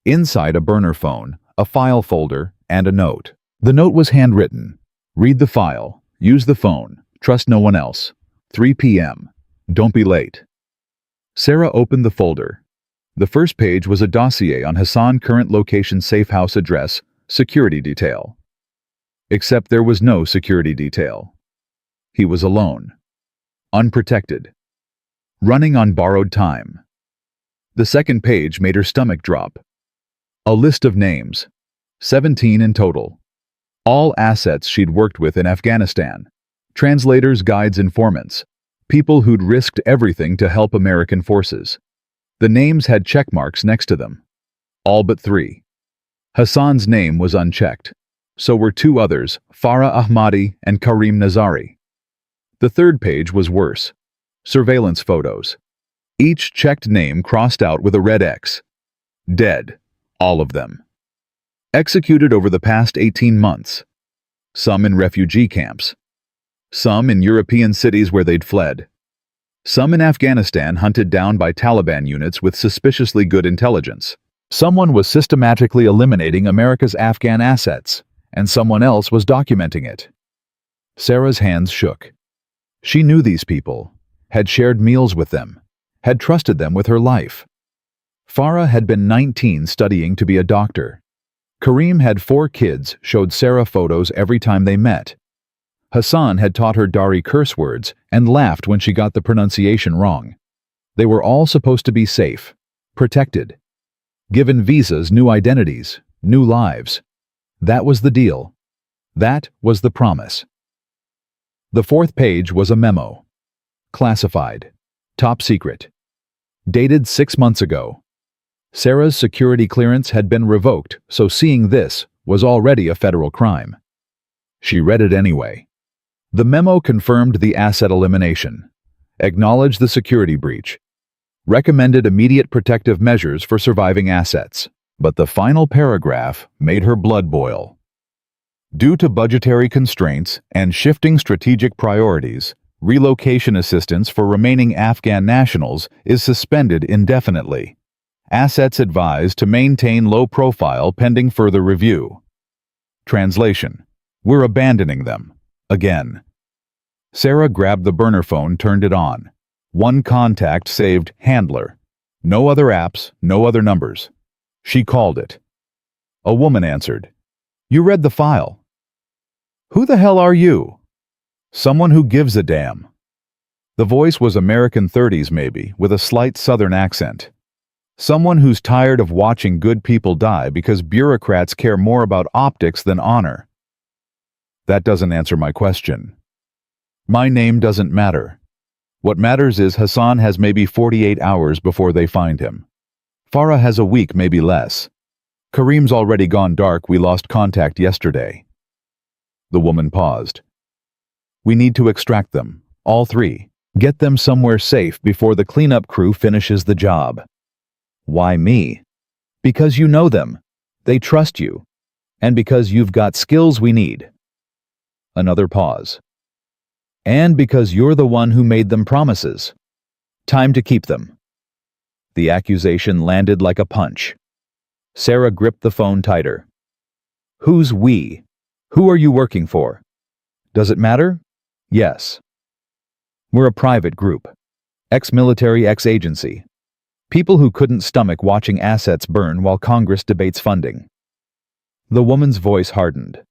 Inside a burner phone, a file folder, and a note. The note was handwritten. Read the file. Use the phone. Trust no one else. 3 p.m. Don't be late. Sarah opened the folder. The first page was a dossier on Hassan, current location, safe house address, security detail. Except there was no security detail. He was alone. Unprotected. Running on borrowed time. The second page made her stomach drop. A list of names. 17 in total. All assets she'd worked with in Afghanistan. Translators, guides, informants. People who'd risked everything to help American forces. The names had check marks next to them. All but 3. Hassan's name was unchecked. So were 2 others, Farah Ahmadi and Karim Nazari. The third page was worse. Surveillance photos. Each checked name crossed out with a red X. Dead. All of them. Executed over the past 18 months. Some in refugee camps. Some in European cities where they'd fled. Some in Afghanistan hunted down by Taliban units with suspiciously good intelligence. Someone was systematically eliminating America's Afghan assets, and someone else was documenting it. Sarah's hands shook. She knew these people, had shared meals with them, had trusted them with her life. Farah had been 19 studying to be a doctor. Karim had 4 kids, showed Sarah photos every time they met. Hassan had taught her Dari curse words and laughed when she got the pronunciation wrong. They were all supposed to be safe, protected. Given visas, new identities, new lives. That was the deal. That was the promise. The fourth page was a memo. Classified. Top secret. Dated 6 months ago. Sarah's security clearance had been revoked, so seeing this was already a federal crime. She read it anyway. The memo confirmed the asset elimination, acknowledged the security breach, recommended immediate protective measures for surviving assets. But the final paragraph made her blood boil. Due to budgetary constraints and shifting strategic priorities, relocation assistance for remaining Afghan nationals is suspended indefinitely. Assets advised to maintain low profile pending further review. Translation: We're abandoning them. Again. Sarah grabbed the burner phone, turned it on. One contact saved handler. No other apps, no other numbers. She called it. A woman answered. You read the file. Who the hell are you? Someone who gives a damn. The voice was American 30s maybe, with a slight southern accent. Someone who's tired of watching good people die because bureaucrats care more about optics than honor. That doesn't answer my question. My name doesn't matter. What matters is Hassan has maybe 48 hours before they find him. Farah has a week, maybe less. Karim's already gone dark, we lost contact yesterday. The woman paused. We need to extract them, all 3. Get them somewhere safe before the cleanup crew finishes the job. Why me? Because you know them. They trust you. And because you've got skills we need. Another pause. And because you're the one who made them promises. Time to keep them. The accusation landed like a punch. Sarah gripped the phone tighter. Who's we? Who are you working for? Does it matter? Yes. We're a private group. Ex-military, ex-agency. People who couldn't stomach watching assets burn while Congress debates funding. The woman's voice hardened.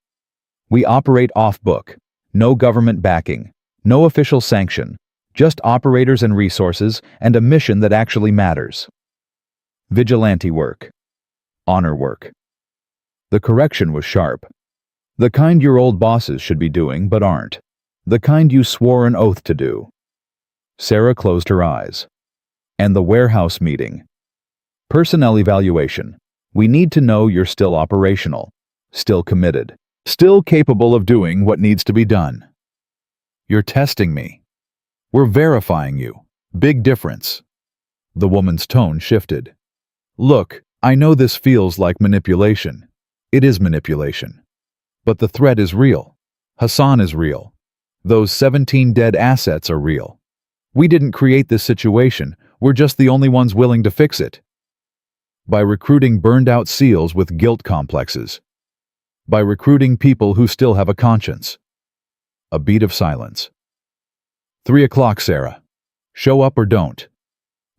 We operate off-book. No government backing. No official sanction. Just operators and resources and a mission that actually matters. Vigilante work. Honor work. The correction was sharp. The kind your old bosses should be doing but aren't. The kind you swore an oath to do. Sarah closed her eyes. And the warehouse meeting. Personnel evaluation. We need to know you're still operational, still committed, still capable of doing what needs to be done. You're testing me. We're verifying you. Big difference. The woman's tone shifted. Look, I know this feels like manipulation. It is manipulation. But the threat is real. Hassan is real. Those 17 dead assets are real. We didn't create this situation, we're just the only ones willing to fix it. By recruiting burned-out SEALs with guilt complexes. By recruiting people who still have a conscience. A beat of silence. 3 o'clock, Sarah. Show up or don't.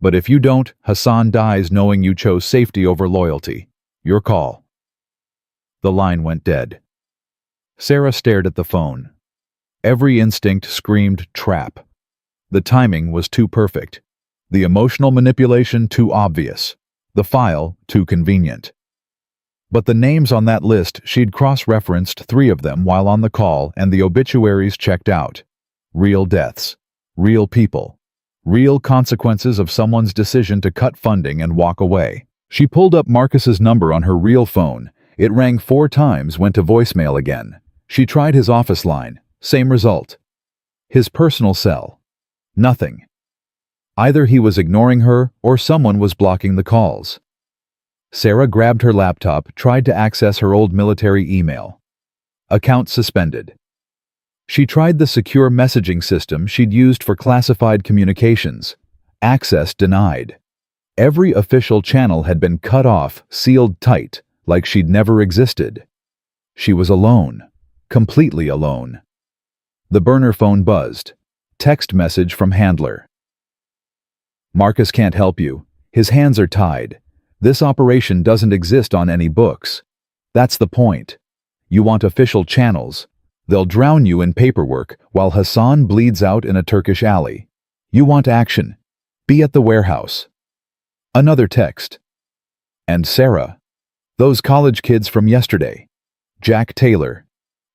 But if you don't, Hassan dies knowing you chose safety over loyalty. Your call. The line went dead. Sarah stared at the phone. Every instinct screamed trap. The timing was too perfect. The emotional manipulation too obvious. The file too convenient. But the names on that list, she'd cross-referenced 3 of them while on the call, and the obituaries checked out. Real deaths. Real people. Real consequences of someone's decision to cut funding and walk away. She pulled up Marcus's number on her real phone. It rang 4 times, went to voicemail again. She tried his office line. Same result. His personal cell. Nothing. Either he was ignoring her or someone was blocking the calls. Sarah grabbed her laptop, tried to access her old military email. Account suspended. She tried the secure messaging system she'd used for classified communications. Access denied. Every official channel had been cut off, sealed tight, like she'd never existed. She was alone. Completely alone. The burner phone buzzed. Text message from handler. Marcus can't help you. His hands are tied. This operation doesn't exist on any books. That's the point. You want official channels. They'll drown you in paperwork while Hassan bleeds out in a Turkish alley. You want action. Be at the warehouse. Another text. And Sarah. Those college kids from yesterday. Jack Taylor.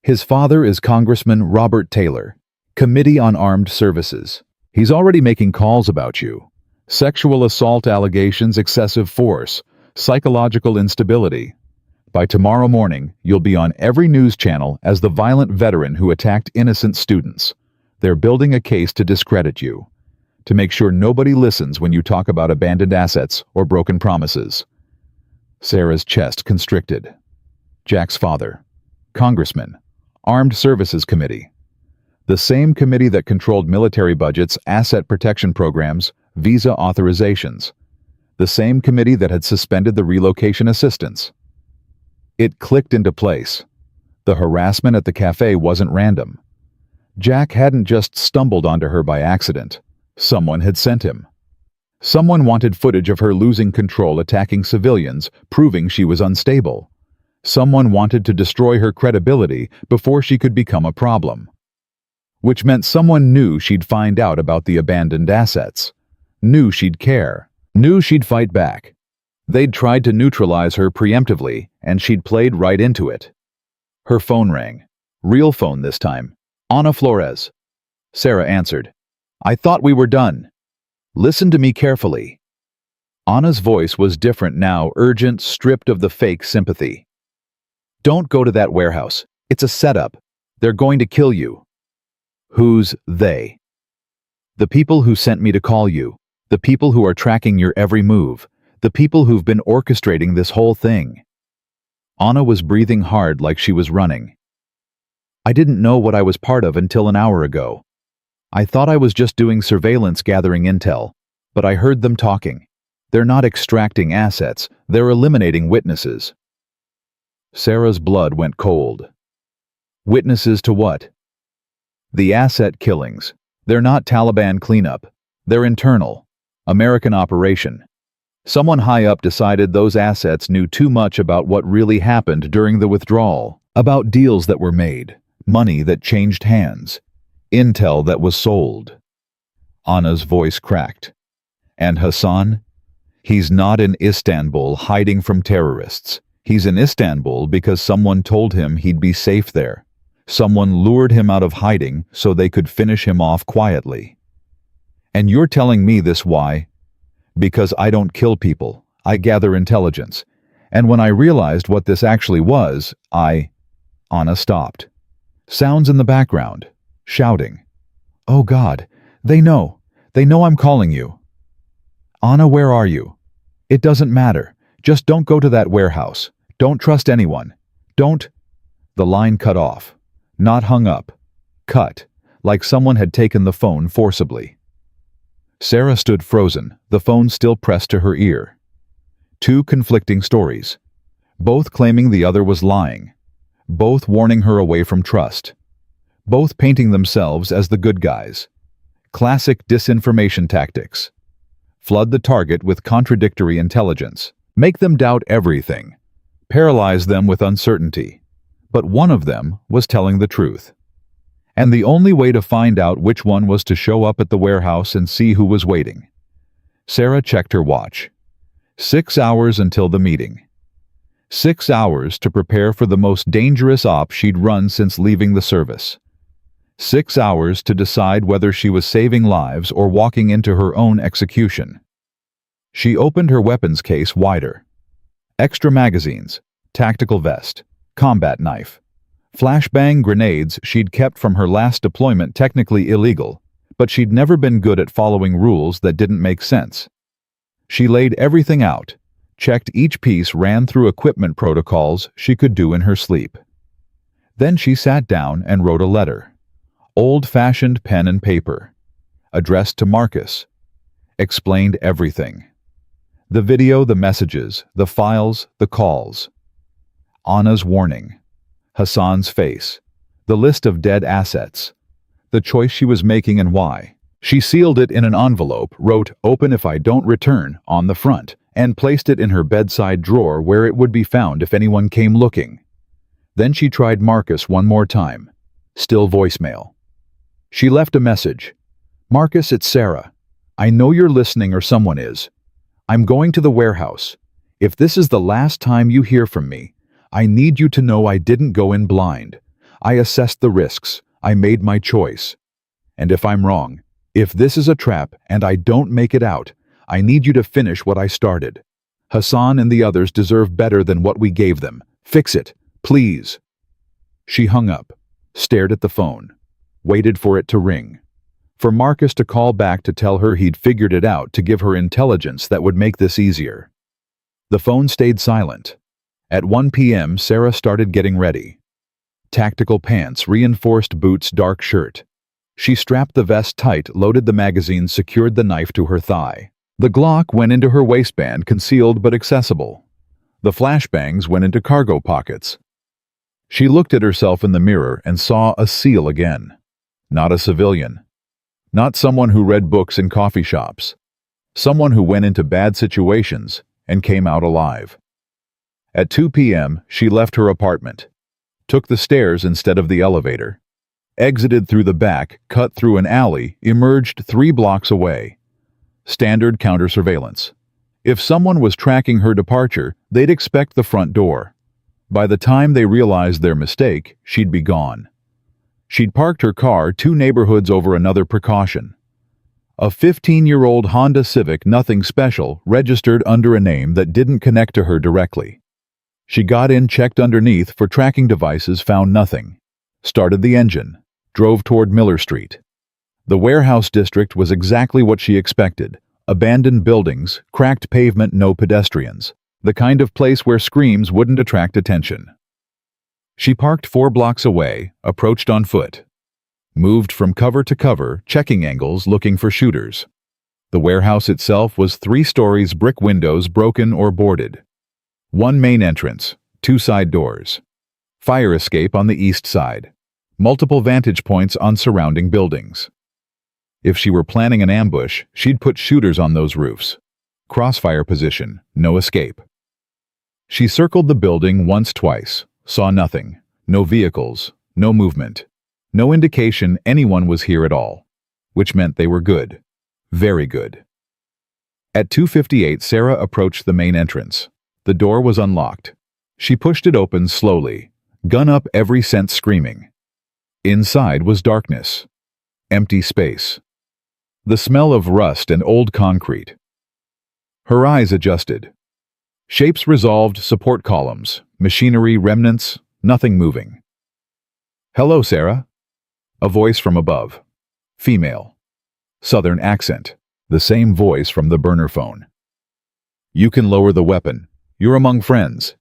His father is Congressman Robert Taylor. Committee on Armed Services. He's already making calls about you. Sexual assault allegations, excessive force, psychological instability. By tomorrow morning, you'll be on every news channel as the violent veteran who attacked innocent students. They're building a case to discredit you, to make sure nobody listens when you talk about abandoned assets or broken promises. Sarah's chest constricted. Jack's father. Congressman. Armed Services Committee. The same committee that controlled military budgets, asset protection programs, visa authorizations. The same committee that had suspended the relocation assistance. It clicked into place. The harassment at the cafe wasn't random. Jack hadn't just stumbled onto her by accident. Someone had sent him. Someone wanted footage of her losing control, attacking civilians, proving she was unstable. Someone wanted to destroy her credibility before she could become a problem. Which meant someone knew she'd find out about the abandoned assets. Knew she'd care. Knew she'd fight back. They'd tried to neutralize her preemptively, and she'd played right into it. Her phone rang. Real phone this time. Ana Flores. Sarah answered. I thought we were done. Listen to me carefully. Ana's voice was different now, urgent, stripped of the fake sympathy. Don't go to that warehouse. It's a setup. They're going to kill you. Who's they? The people who sent me to call you. The people who are tracking your every move. The people who've been orchestrating this whole thing. Ana was breathing hard like she was running. I didn't know what I was part of until an hour ago. I thought I was just doing surveillance, gathering intel, but I heard them talking. They're not extracting assets, they're eliminating witnesses. Sarah's blood went cold. Witnesses to what? The asset killings. They're not Taliban cleanup. They're internal. American operation. Someone high up decided those assets knew too much about what really happened during the withdrawal, about deals that were made, money that changed hands, intel that was sold. Ana's voice cracked. And Hassan? He's not in Istanbul hiding from terrorists. He's in Istanbul because someone told him he'd be safe there. Someone lured him out of hiding so they could finish him off quietly. And you're telling me this why? Because I don't kill people. I gather intelligence. And when I realized what this actually was, Anna stopped. Sounds in the background. Shouting. Oh God, they know. They know I'm calling you. Anna, where are you? It doesn't matter. Just don't go to that warehouse. Don't trust anyone. Don't. The line cut off. Not hung up. Cut. Like someone had taken the phone forcibly. Sarah stood frozen, the phone still pressed to her ear. Two conflicting stories. Both claiming the other was lying. Both warning her away from trust. Both painting themselves as the good guys. Classic disinformation tactics. Flood the target with contradictory intelligence. Make them doubt everything. Paralyze them with uncertainty. But one of them was telling the truth. And the only way to find out which one was to show up at the warehouse and see who was waiting. Sarah checked her watch. 6 hours until the meeting. 6 hours to prepare for the most dangerous op she'd run since leaving the service. 6 hours to decide whether she was saving lives or walking into her own execution. She opened her weapons case wider. Extra magazines, tactical vest, combat knife, flashbang grenades she'd kept from her last deployment, technically illegal, but she'd never been good at following rules that didn't make sense. She laid everything out, checked each piece, ran through equipment protocols she could do in her sleep. Then she sat down and wrote a letter. Old-fashioned pen and paper. Addressed to Marcus. Explained everything. The video, the messages, the files, the calls. Anna's warning. Hassan's face. The list of dead assets. The choice she was making and why. She sealed it in an envelope, wrote "Open if I don't return" on the front, and placed it in her bedside drawer where it would be found if anyone came looking. Then she tried Marcus one more time. Still voicemail. She left a message. Marcus, it's Sarah. I know you're listening, or someone is. I'm going to the warehouse. If this is the last time you hear from me, I need you to know I didn't go in blind. I assessed the risks. I made my choice. And if I'm wrong, if this is a trap and I don't make it out, I need you to finish what I started. Hassan and the others deserve better than what we gave them. Fix it, please. She hung up, stared at the phone. Waited for it to ring. For Marcus to call back to tell her he'd figured it out, to give her intelligence that would make this easier. The phone stayed silent. At 1 p.m., Sarah started getting ready. Tactical pants, reinforced boots, dark shirt. She strapped the vest tight, loaded the magazine, secured the knife to her thigh. The Glock went into her waistband, concealed but accessible. The flashbangs went into cargo pockets. She looked at herself in the mirror and saw a SEAL again. Not a civilian. Not someone who read books in coffee shops. Someone who went into bad situations and came out alive. At 2 p.m., she left her apartment. Took the stairs instead of the elevator. Exited through the back, cut through an alley, emerged 3 blocks away. Standard counter-surveillance. If someone was tracking her departure, they'd expect the front door. By the time they realized their mistake, she'd be gone. She'd parked her car 2 neighborhoods over. Another precaution. A 15-year-old Honda Civic, nothing special, registered under a name that didn't connect to her directly. She got in, checked underneath for tracking devices, found nothing. Started the engine. Drove toward Miller Street. The warehouse district was exactly what she expected. Abandoned buildings, cracked pavement, no pedestrians. The kind of place where screams wouldn't attract attention. She parked 4 blocks away, approached on foot. Moved from cover to cover, checking angles, looking for shooters. The warehouse itself was 3 stories, brick windows, broken or boarded. 1 main entrance, 2 side doors. Fire escape on the east side. Multiple vantage points on surrounding buildings. If she were planning an ambush, she'd put shooters on those roofs. Crossfire position, no escape. She circled the building once, twice. Saw nothing. No vehicles. No movement. No indication anyone was here at all. Which meant they were good. Very good. At 2:58, Sarah approached the main entrance. The door was unlocked. She pushed it open slowly. Gun up, every sense screaming. Inside was darkness. Empty space. The smell of rust and old concrete. Her eyes adjusted. Shapes resolved, support columns, machinery, remnants, nothing moving. Hello, Sarah. A voice from above. Female. Southern accent. The same voice from the burner phone. You can lower the weapon. You're among friends.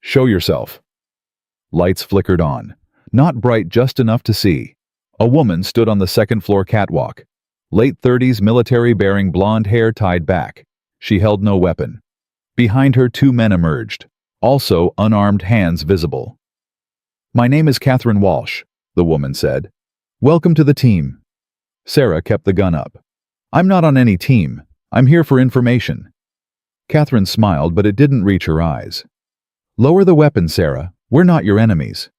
Show yourself. Lights flickered on. Not bright, just enough to see. A woman stood on the second-floor catwalk. Late 30s, military-bearing, blonde hair tied back. She held no weapon. Behind her, 2 men emerged. Also, unarmed hands visible. My name is Catherine Walsh, the woman said. Welcome to the team. Sarah kept the gun up. I'm not on any team. I'm here for information. Catherine smiled, but it didn't reach her eyes. Lower the weapon, Sarah. We're not your enemies.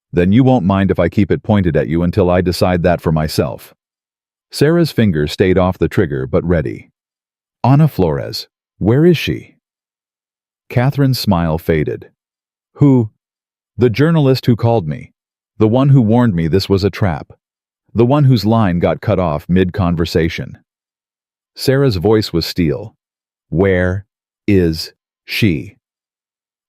Then you won't mind if I keep it pointed at you until I decide that for myself. Sarah's fingers stayed off the trigger, but ready. Ana Flores. Where is she? Catherine's smile faded. Who? The journalist who called me. The one who warned me this was a trap. The one whose line got cut off mid-conversation. Sarah's voice was steel. Where is she?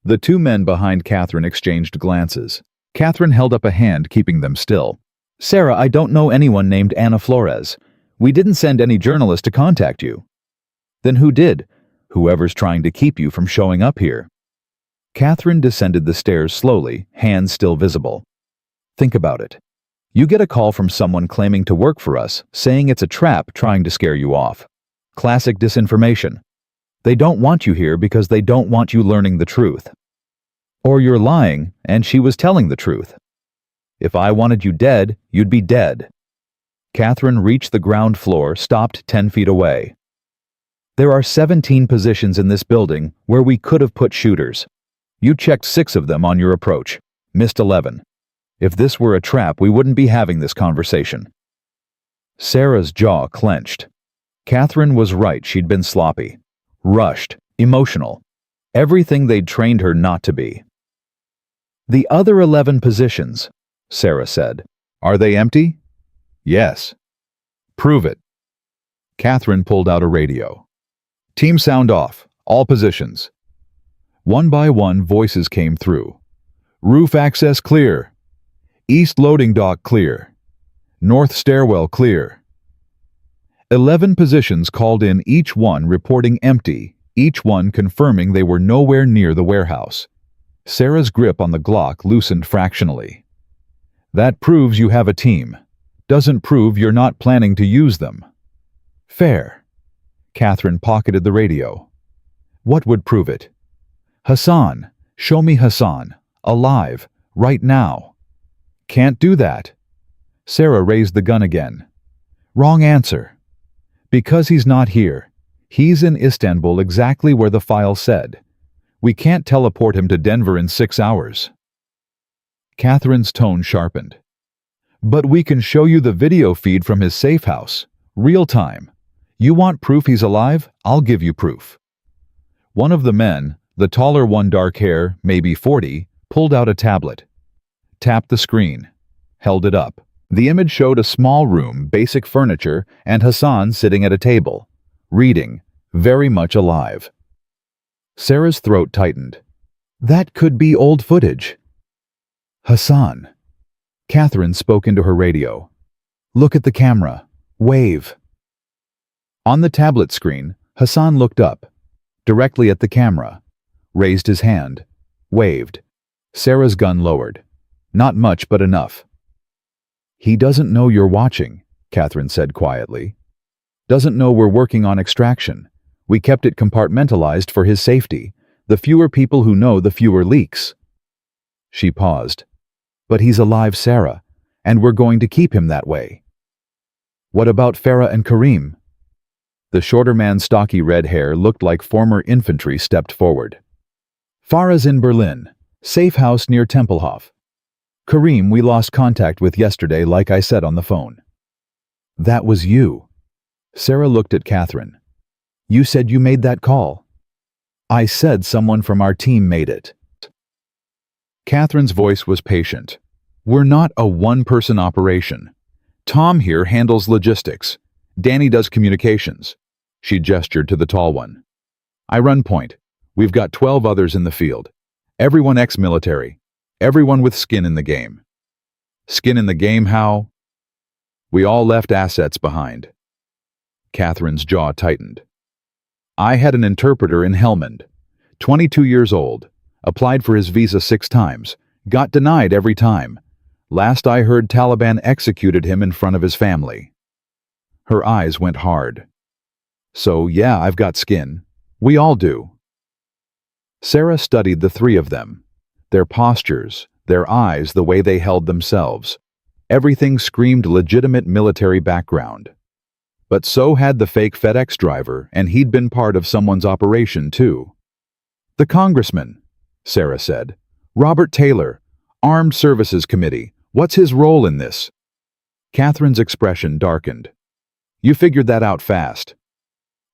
The 2 men behind Catherine exchanged glances. Catherine held up a hand, keeping them still. Sarah, I don't know anyone named Ana Flores. We didn't send any journalist to contact you. Then who did? Whoever's trying to keep you from showing up here. Catherine descended the stairs slowly, hands still visible. Think about it. You get a call from someone claiming to work for us, saying it's a trap trying to scare you off. Classic disinformation. They don't want you here because they don't want you learning the truth. Or you're lying, and she was telling the truth. If I wanted you dead, you'd be dead. Catherine reached the ground floor, stopped 10 feet away. There are 17 positions in this building where we could have put shooters. You checked 6 of them on your approach, missed 11. If this were a trap, we wouldn't be having this conversation. Sarah's jaw clenched. Catherine was right, she'd been sloppy. Rushed, emotional. Everything they'd trained her not to be. The other 11 positions, Sarah said. Are they empty? Yes. Prove it. Catherine pulled out a radio. Team sound off. All positions. One by one, voices came through. Roof access clear. East loading dock clear. North stairwell clear. 11 positions called in, each one reporting empty, each one confirming they were nowhere near the warehouse. Sarah's grip on the Glock loosened fractionally. That proves you have a team. Doesn't prove you're not planning to use them. Fair. Catherine pocketed the radio. What would prove it? Hassan. Show me Hassan. Alive. Right now. Can't do that. Sarah raised the gun again. Wrong answer. Because he's not here. He's in Istanbul, exactly where the file said. We can't teleport him to Denver in 6 hours. Catherine's tone sharpened. But we can show you the video feed from his safe house. Real time. You want proof he's alive? I'll give you proof. One of the men, the taller one, dark hair, maybe 40, pulled out a tablet. Tapped the screen. Held it up. The image showed a small room, basic furniture, and Hassan sitting at a table. Reading. Very much alive. Sarah's throat tightened. That could be old footage. Hassan. Catherine spoke into her radio. Look at the camera. Wave. On the tablet screen, Hassan looked up. Directly at the camera. Raised his hand. Waved. Sarah's gun lowered. Not much, but enough. He doesn't know you're watching, Catherine said quietly. Doesn't know we're working on extraction. We kept it compartmentalized for his safety. The fewer people who know, the fewer leaks. She paused. But he's alive, Sarah, and we're going to keep him that way. What about Farah and Karim? The shorter man's stocky red hair looked like former infantry stepped forward. Farah's in Berlin, safe house near Tempelhof. Karim we lost contact with yesterday, like I said on the phone. That was you. Sarah looked at Catherine. You said you made that call. I said someone from our team made it. Catherine's voice was patient. We're not a one-person operation. Tom here handles logistics. Danny does communications. She gestured to the tall one. I run point. We've got 12 others in the field. Everyone ex-military. Everyone with skin in the game. Skin in the game, how? We all left assets behind. Catherine's jaw tightened. I had an interpreter in Helmand, 22 years old, applied for his visa 6 times, got denied every time. Last I heard, Taliban executed him in front of his family. Her eyes went hard. So, yeah, I've got skin. We all do. Sarah studied the 3 of them. Their postures, their eyes, the way they held themselves. Everything screamed legitimate military background. But so had the fake FedEx driver, and he'd been part of someone's operation, too. The congressman, Sarah said. Robert Taylor, Armed Services Committee. What's his role in this? Catherine's expression darkened. You figured that out fast.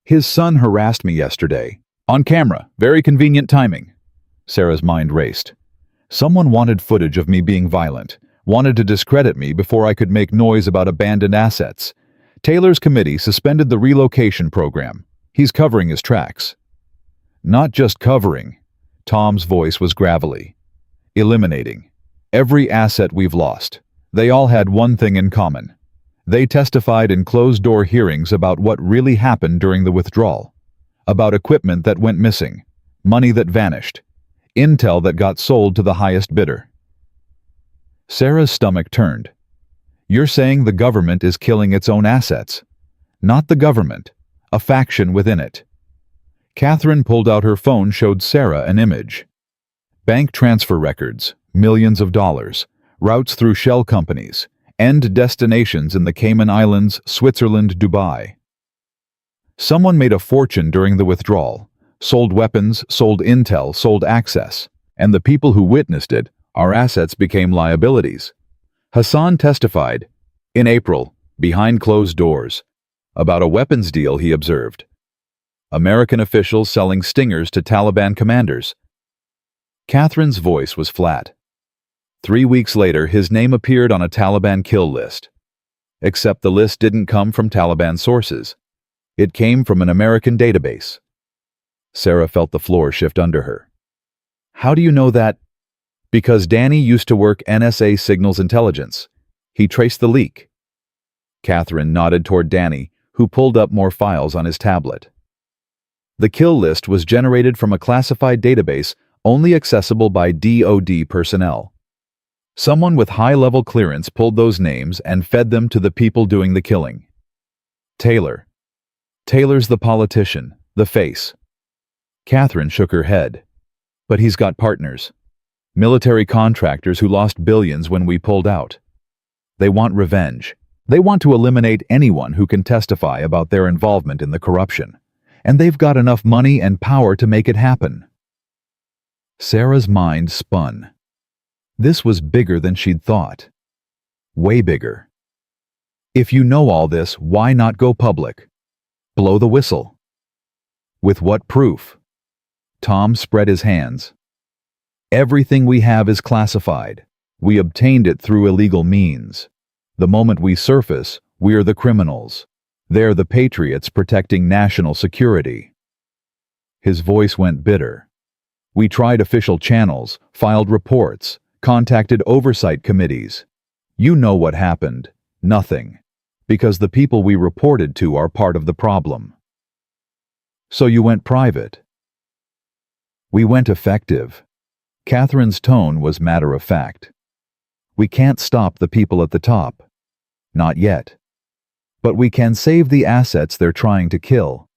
His son harassed me yesterday. On camera. Very convenient timing. Sarah's mind raced. Someone wanted footage of me being violent, wanted to discredit me before I could make noise about abandoned assets. Taylor's committee suspended the relocation program. He's covering his tracks. Not just covering. Tom's voice was gravelly. Eliminating. Every asset we've lost. They all had one thing in common. They testified in closed-door hearings about what really happened during the withdrawal. About equipment that went missing, money that vanished, intel that got sold to the highest bidder. Sarah's stomach turned. You're saying the government is killing its own assets? Not the government, a faction within it. Catherine pulled out her phone, showed Sarah an image. Bank transfer records, millions of dollars, routes through shell companies, end destinations in the Cayman Islands, Switzerland, Dubai. Someone made a fortune during the withdrawal, sold weapons, sold intel, sold access, and the people who witnessed it, our assets became liabilities. Hassan testified, in April, behind closed doors, about a weapons deal he observed. American officials selling stingers to Taliban commanders. Catherine's voice was flat. 3 weeks later, his name appeared on a Taliban kill list. Except the list didn't come from Taliban sources. It came from an American database. Sarah felt the floor shift under her. How do you know that? Because Danny used to work NSA Signals Intelligence. He traced the leak. Catherine nodded toward Danny, who pulled up more files on his tablet. The kill list was generated from a classified database only accessible by DoD personnel. Someone with high-level clearance pulled those names and fed them to the people doing the killing. Taylor. Taylor's the politician, the face. Catherine shook her head. But he's got partners. Military contractors who lost billions when we pulled out. They want revenge. They want to eliminate anyone who can testify about their involvement in the corruption. And they've got enough money and power to make it happen. Sarah's mind spun. This was bigger than she'd thought. Way bigger. If you know all this, why not go public? Blow the whistle. With what proof? Tom spread his hands. Everything we have is classified. We obtained it through illegal means. The moment we surface, we're the criminals. They're the patriots protecting national security. His voice went bitter. We tried official channels, filed reports, contacted oversight committees. You know what happened. Nothing. Because the people we reported to are part of the problem. So you went private. We went effective. Catherine's tone was matter of fact. We can't stop the people at the top. Not yet. But we can save the assets they're trying to kill.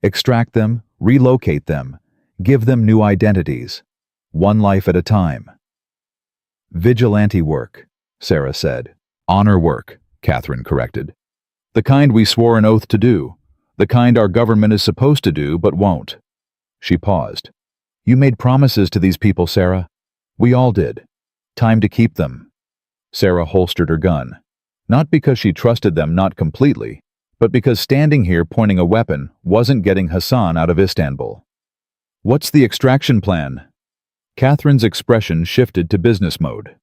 Extract them, relocate them, give them new identities. One life at a time. Vigilante work, Sarah said. Honor work, Catherine corrected. The kind we swore an oath to do. The kind our government is supposed to do but won't. She paused. You made promises to these people, Sarah. We all did. Time to keep them. Sarah holstered her gun. Not because she trusted them, not completely, but because standing here pointing a weapon wasn't getting Hassan out of Istanbul. What's the extraction plan? Catherine's expression shifted to business mode.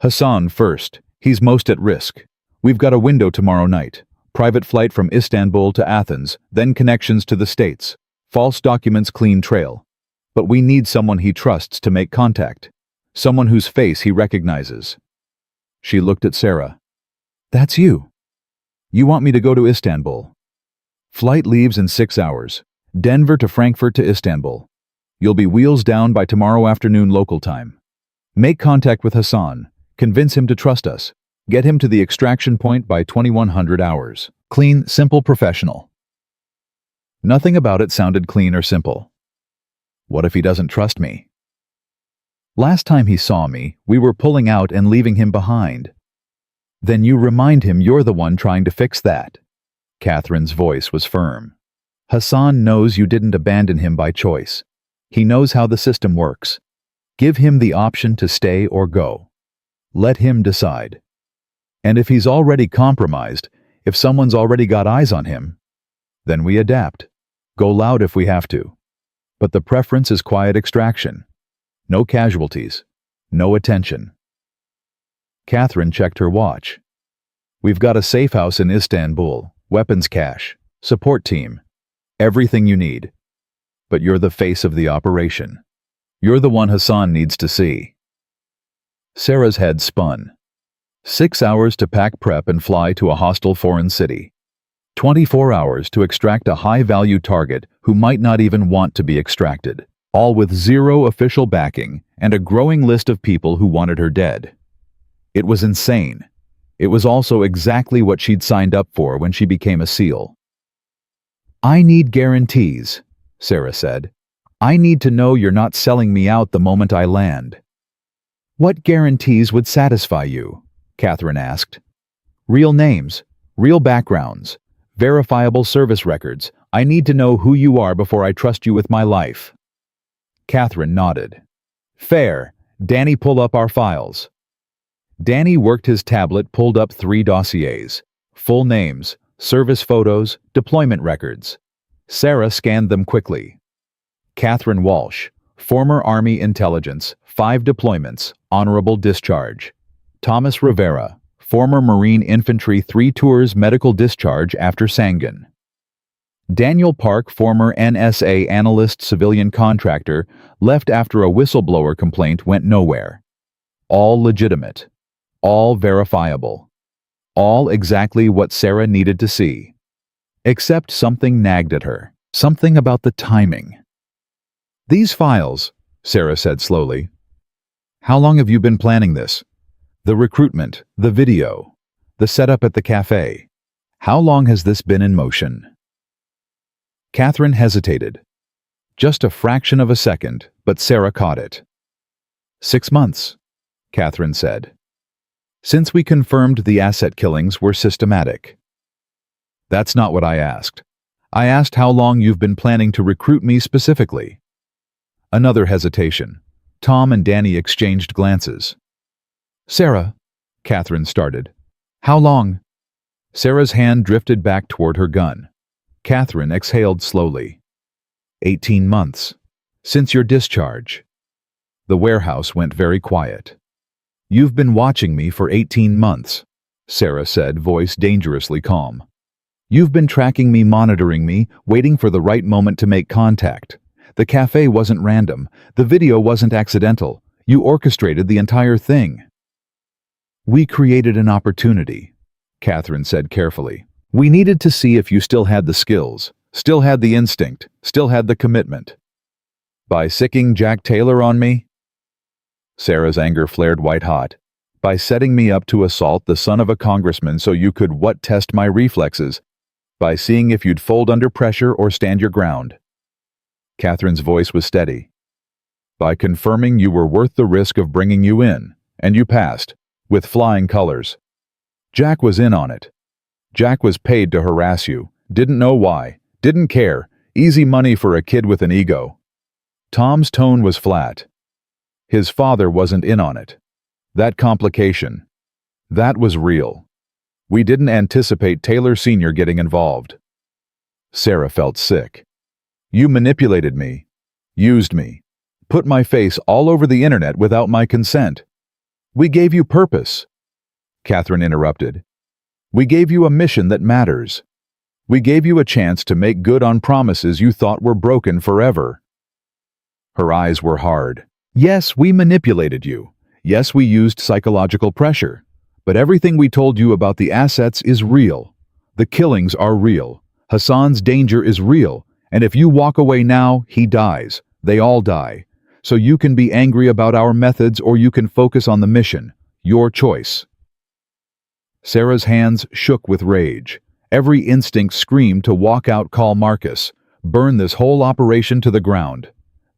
Hassan first. He's most at risk. We've got a window tomorrow night. Private flight from Istanbul to Athens, then connections to the States. False documents, clean trail. but we need someone he trusts to make contact. Someone whose face he recognizes. She looked at Sarah. That's you. You want me to go to Istanbul. Flight leaves in 6 hours. Denver to Frankfurt to Istanbul. You'll be wheels down by tomorrow afternoon local time. Make contact with Hassan. Convince him to trust us. Get him to the extraction point by 2100 hours. Clean, simple, professional. Nothing about it sounded clean or simple. What if he doesn't trust me? Last time he saw me, we were pulling out and leaving him behind. Then you remind him you're the one trying to fix that. Catherine's voice was firm. Hassan knows you didn't abandon him by choice. He knows how the system works. Give him the option to stay or go. Let him decide. And if he's already compromised, if someone's already got eyes on him, then we adapt. Go loud if we have to. But the preference is quiet extraction. No casualties. No attention. Catherine checked her watch. We've got a safe house in Istanbul, weapons cache, support team, everything you need. But you're the face of the operation. You're the one Hassan needs to see. Sarah's head spun. 6 hours to pack prep and fly to a hostile foreign city. 24 hours to extract a high-value target who might not even want to be extracted, all with zero official backing and a growing list of people who wanted her dead. It was insane. It was also exactly what she'd signed up for when she became a SEAL. I need guarantees, Sarah said. I need to know you're not selling me out the moment I land. What guarantees would satisfy you? Catherine asked. Real names, real backgrounds, verifiable service records. I need to know who you are before I trust you with my life. Catherine nodded. Fair. Danny, pull up our files. Danny worked his tablet, pulled up 3 dossiers. Full names, service photos, deployment records. Sarah scanned them quickly. Catherine Walsh, former Army intelligence, 5 deployments, honorable discharge. Thomas Rivera, former Marine infantry, 3 tours, medical discharge after Sangin. Daniel Park, former NSA analyst, civilian contractor, left after a whistleblower complaint went nowhere. All legitimate. All verifiable. All exactly what Sarah needed to see. Except something nagged at her. Something about the timing. These files, Sarah said slowly. How long have you been planning this? The recruitment, the video, the setup at the cafe. How long has this been in motion? Catherine hesitated. Just a fraction of a second, but Sarah caught it. 6 months, Catherine said. Since we confirmed the asset killings were systematic. That's not what I asked. I asked how long you've been planning to recruit me specifically. Another hesitation. Tom and Danny exchanged glances. Sarah, Catherine started. How long? Sarah's hand drifted back toward her gun. Catherine exhaled slowly. 18 months. Since your discharge. The warehouse went very quiet. You've been watching me for 18 months, Sarah said, voice dangerously calm. You've been tracking me, monitoring me, waiting for the right moment to make contact. The cafe wasn't random. The video wasn't accidental. You orchestrated the entire thing. We created an opportunity, Catherine said carefully. We needed to see if you still had the skills, still had the instinct, still had the commitment. By sicking Jack Taylor on me? Sarah's anger flared white-hot. By setting me up to assault the son of a congressman so you could test my reflexes? By seeing if you'd fold under pressure or stand your ground? Catherine's voice was steady. By confirming you were worth the risk of bringing you in, and you passed, with flying colors. Jack was in on it. Jack was paid to harass you, didn't know why, didn't care, easy money for a kid with an ego. Tom's tone was flat. His father wasn't in on it. That complication. That was real. We didn't anticipate Taylor Sr. getting involved. Sarah felt sick. You manipulated me, used me, put my face all over the internet without my consent. We gave you purpose. Catherine interrupted. We gave you a mission that matters. We gave you a chance to make good on promises you thought were broken forever. Her eyes were hard. Yes, we manipulated you. Yes, we used psychological pressure. But everything we told you about the assets is real. The killings are real. Hassan's danger is real. And if you walk away now, he dies. They all die. So you can be angry about our methods or you can focus on the mission. Your choice. Sarah's hands shook with rage. Every instinct screamed to walk out, call Marcus, burn this whole operation to the ground.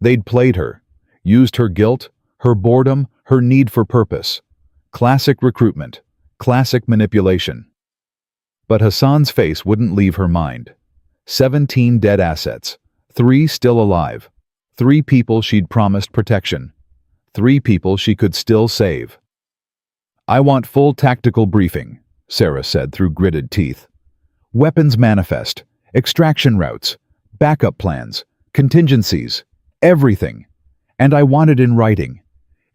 They'd played her, used her guilt, her boredom, her need for purpose. Classic recruitment, classic manipulation. But Hassan's face wouldn't leave her mind. 17 dead assets, 3 still alive, 3 people she'd promised protection, 3 people she could still save. I want full tactical briefing, Sarah said through gritted teeth. Weapons manifest, extraction routes, backup plans, contingencies, everything. And I want it in writing.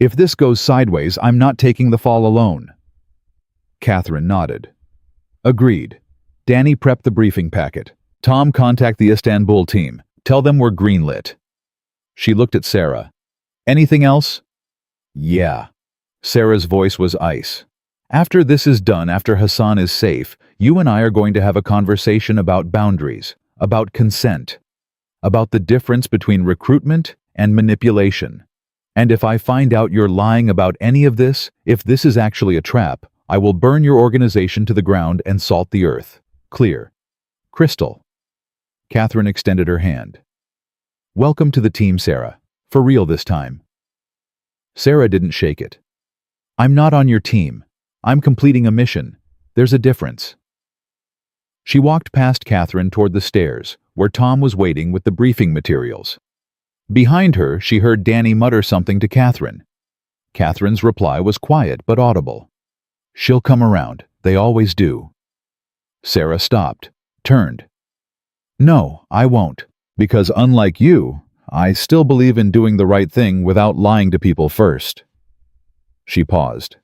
If this goes sideways, I'm not taking the fall alone. Catherine nodded. Agreed. Danny prepped the briefing packet. Tom, contact the Istanbul team. Tell them we're greenlit. She looked at Sarah. Anything else? Yeah. Sarah's voice was ice. After this is done, after Hassan is safe, you and I are going to have a conversation about boundaries, about consent, about the difference between recruitment and manipulation. And if I find out you're lying about any of this, if this is actually a trap, I will burn your organization to the ground and salt the earth. Clear. Crystal. Catherine extended her hand. Welcome to the team, Sarah. For real this time. Sarah didn't shake it. I'm not on your team. I'm completing a mission. There's a difference. She walked past Catherine toward the stairs, where Tom was waiting with the briefing materials. Behind her, she heard Danny mutter something to Catherine. Catherine's reply was quiet but audible. She'll come around. They always do. Sarah stopped, turned. No, I won't, because unlike you, I still believe in doing the right thing without lying to people first. She paused.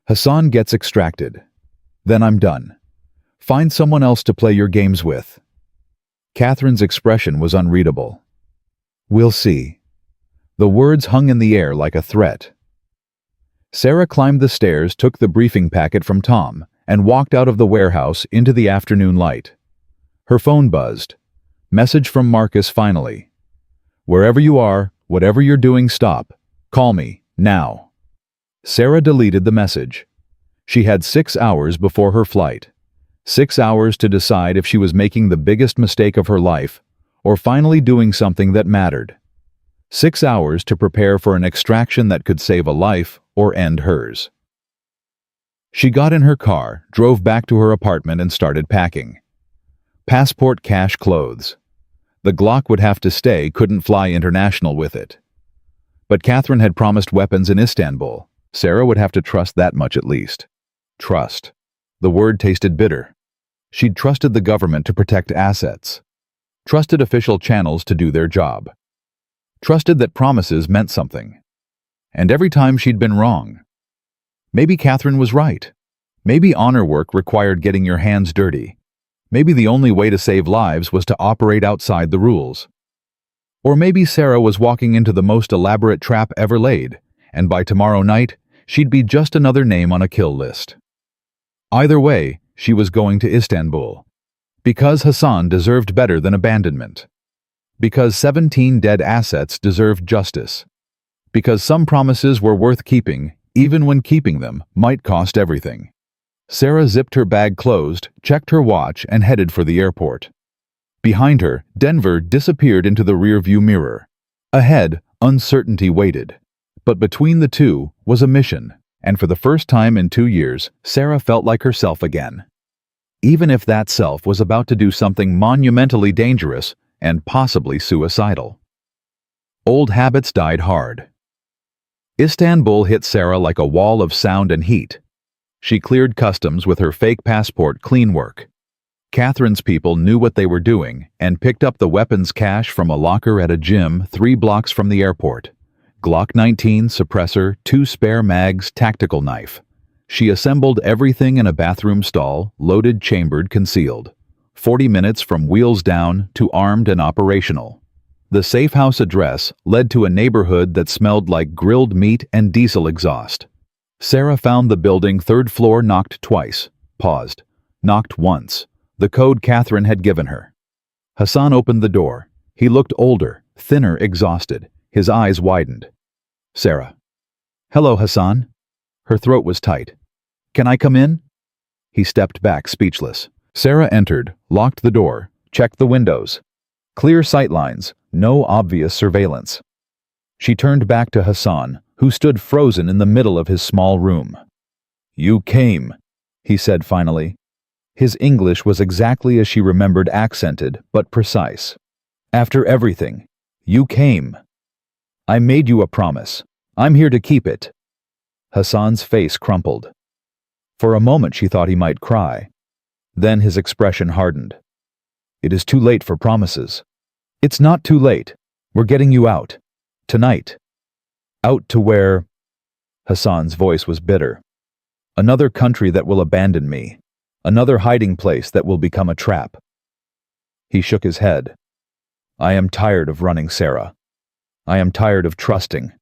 Hassan gets extracted. Then I'm done. Find someone else to play your games with. Catherine's expression was unreadable. We'll see. The words hung in the air like a threat. Sarah climbed the stairs, took the briefing packet from Tom, and walked out of the warehouse into the afternoon light. Her phone buzzed. Message from Marcus finally. Wherever you are, whatever you're doing, stop. Call me, now. Sarah deleted the message. She had 6 hours before her flight. 6 hours to decide if she was making the biggest mistake of her life, or finally doing something that mattered. 6 hours to prepare for an extraction that could save a life or end hers. She got in her car, drove back to her apartment and started packing. Passport, cash, clothes. The Glock would have to stay, couldn't fly international with it. But Catherine had promised weapons in Istanbul. Sarah would have to trust that much at least. Trust. The word tasted bitter. She'd trusted the government to protect assets. Trusted official channels to do their job. Trusted that promises meant something. And every time she'd been wrong. Maybe Catherine was right. Maybe honor work required getting your hands dirty. Maybe the only way to save lives was to operate outside the rules. Or maybe Sarah was walking into the most elaborate trap ever laid, and by tomorrow night, she'd be just another name on a kill list. Either way, she was going to Istanbul. Because Hassan deserved better than abandonment. Because 17 dead assets deserved justice. Because some promises were worth keeping, even when keeping them might cost everything. Sarah zipped her bag closed, checked her watch, and headed for the airport. Behind her, Denver disappeared into the rearview mirror. Ahead, uncertainty waited. But between the two was a mission, and for the first time in 2 years, Sarah felt like herself again. Even if that self was about to do something monumentally dangerous and possibly suicidal. Old habits died hard. Istanbul hit Sarah like a wall of sound and heat. She cleared customs with her fake passport, clean work. Catherine's people knew what they were doing and picked up the weapons cache from a locker at a gym 3 blocks from the airport. Glock 19, suppressor, 2 spare mags, tactical knife. She assembled everything in a bathroom stall, loaded, chambered, concealed. 40 minutes from wheels down to armed and operational. The safe house address led to a neighborhood that smelled like grilled meat and diesel exhaust. Sarah found the building, third floor, knocked twice, paused, knocked once, the code Catherine had given her. Hassan opened the door. He looked older, thinner, exhausted. His eyes widened. Sarah. Hello, Hassan. Her throat was tight. Can I come in? He stepped back, speechless. Sarah entered, locked the door, checked the windows. Clear sightlines, no obvious surveillance. She turned back to Hassan, who stood frozen in the middle of his small room. You came, he said finally. His English was exactly as she remembered, accented but precise. After everything, you came. I made you a promise. I'm here to keep it. Hassan's face crumpled. For a moment she thought he might cry. Then his expression hardened. It is too late for promises. It's not too late. We're getting you out. Tonight. Out to where? Hassan's voice was bitter. Another country that will abandon me. Another hiding place that will become a trap. He shook his head. I am tired of running, Sarah. I am tired of trusting.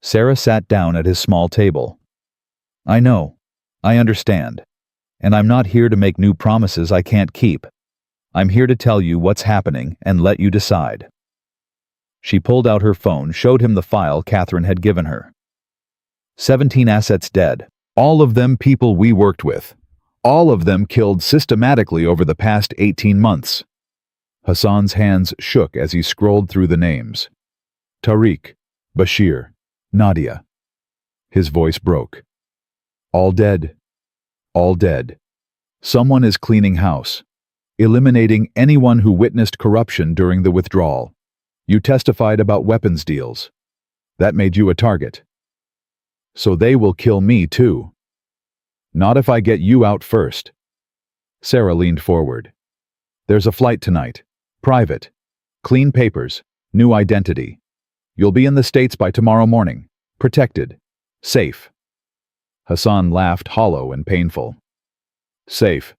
Sarah sat down at his small table. I know. I understand. And I'm not here to make new promises I can't keep. I'm here to tell you what's happening and let you decide. She pulled out her phone, showed him the file Catherine had given her. 17 assets dead. All of them people we worked with. All of them killed systematically over the past 18 months. Hassan's hands shook as he scrolled through the names. Tariq, Bashir, Nadia. His voice broke. All dead. All dead. Someone is cleaning house, eliminating anyone who witnessed corruption during the withdrawal. You testified about weapons deals. That made you a target. So they will kill me too. Not if I get you out first. Sarah leaned forward. There's a flight tonight. Private. Clean papers. New identity. You'll be in the States by tomorrow morning. Protected. Safe. Hassan laughed, hollow and painful. Safe.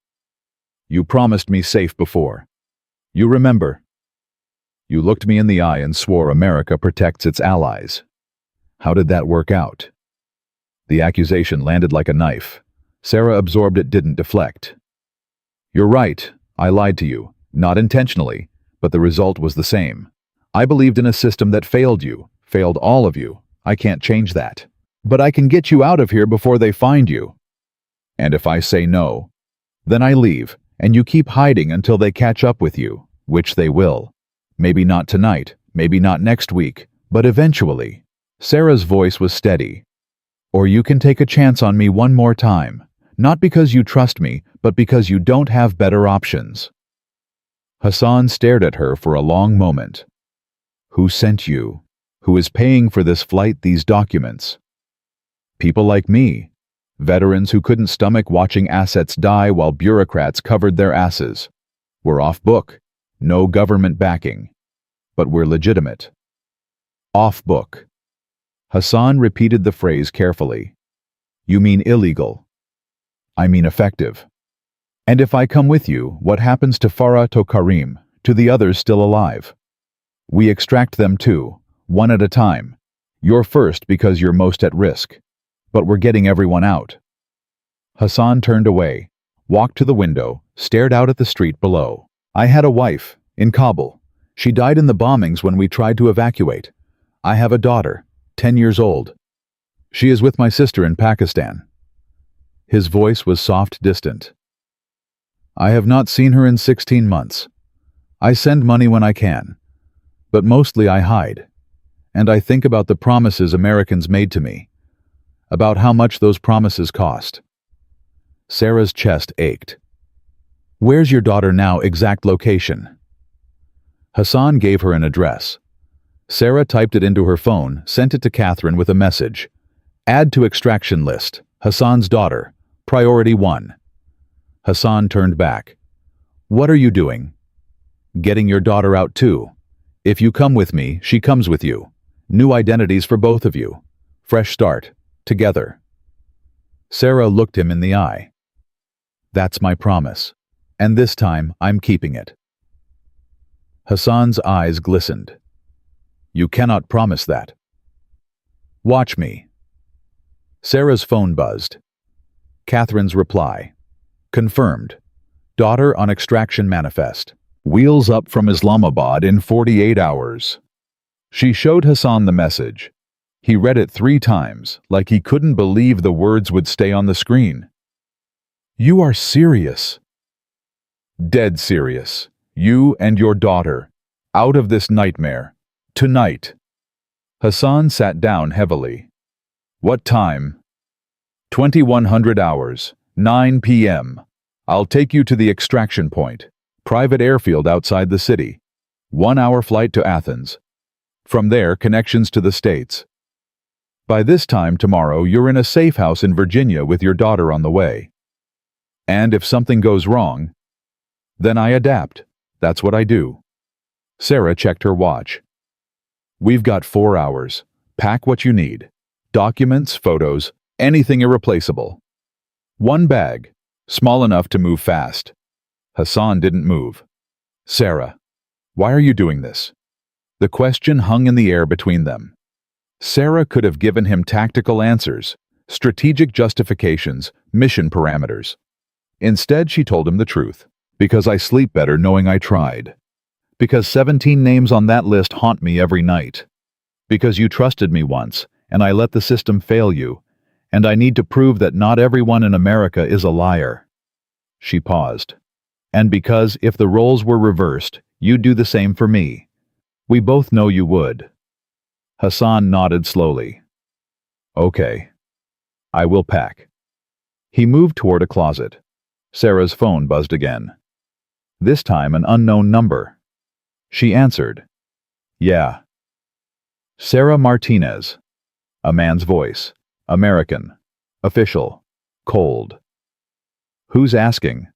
You promised me safe before. You remember. You looked me in the eye and swore America protects its allies. How did that work out? The accusation landed like a knife. Sarah absorbed it, didn't deflect. You're right. I lied to you. Not intentionally, but the result was the same. I believed in a system that failed you, failed all of you. I can't change that. But I can get you out of here before they find you. And if I say no, then I leave, and you keep hiding until they catch up with you, which they will. Maybe not tonight, maybe not next week, but eventually. Sarah's voice was steady. Or you can take a chance on me one more time, not because you trust me, but because you don't have better options. Hassan stared at her for a long moment. Who sent you? Who is paying for this flight, these documents? People like me. Veterans who couldn't stomach watching assets die while bureaucrats covered their asses. We're off book. No government backing. But we're legitimate. Off book. Hassan repeated the phrase carefully. You mean illegal. I mean effective. And if I come with you, what happens to Farah, to Karim, to the others still alive? We extract them too, one at a time. You're first because you're most at risk. But we're getting everyone out. Hassan turned away, walked to the window, stared out at the street below. I had a wife, in Kabul. She died in the bombings when we tried to evacuate. I have a daughter, 10 years old. She is with my sister in Pakistan. His voice was soft, distant. I have not seen her in 16 months. I send money when I can, but mostly I hide. And I think about the promises Americans made to me, about how much those promises cost. Sarah's chest ached. Where's your daughter now, exact location? Hassan gave her an address. Sarah typed it into her phone, sent it to Catherine with a message. Add to extraction list, Hassan's daughter, priority 1. Hassan turned back. What are you doing? Getting your daughter out too. If you come with me, she comes with you. New identities for both of you. Fresh start. Together. Sarah looked him in the eye. That's my promise. And this time, I'm keeping it. Hassan's eyes glistened. You cannot promise that. Watch me. Sarah's phone buzzed. Catherine's reply. Confirmed. Daughter on extraction manifest. Wheels up from Islamabad in 48 hours. She showed Hassan the message. He read it 3 times, like he couldn't believe the words would stay on the screen. You are serious. Dead serious. You and your daughter. Out of this nightmare. Tonight. Hassan sat down heavily. What time? 2100 hours. 9 p.m. I'll take you to the extraction point. Private airfield outside the city. 1-hour flight to Athens. From there, connections to the States. By this time tomorrow, you're in a safe house in Virginia with your daughter on the way. And if something goes wrong, then I adapt. That's what I do. Sarah checked her watch. We've got 4 hours. Pack what you need. Documents, photos, anything irreplaceable. 1 bag, small enough to move fast. Hassan didn't move. Sarah, why are you doing this? The question hung in the air between them. Sarah could have given him tactical answers, strategic justifications, mission parameters. Instead, she told him the truth. Because I sleep better knowing I tried. Because 17 names on that list haunt me every night. Because you trusted me once, and I let the system fail you, and I need to prove that not everyone in America is a liar. She paused. And because if the roles were reversed, you'd do the same for me. We both know you would. Hassan nodded slowly. Okay. I will pack. He moved toward a closet. Sarah's phone buzzed again. This time an unknown number. She answered. Yeah. Sarah Martinez. A man's voice. American. Official. Cold. Who's asking?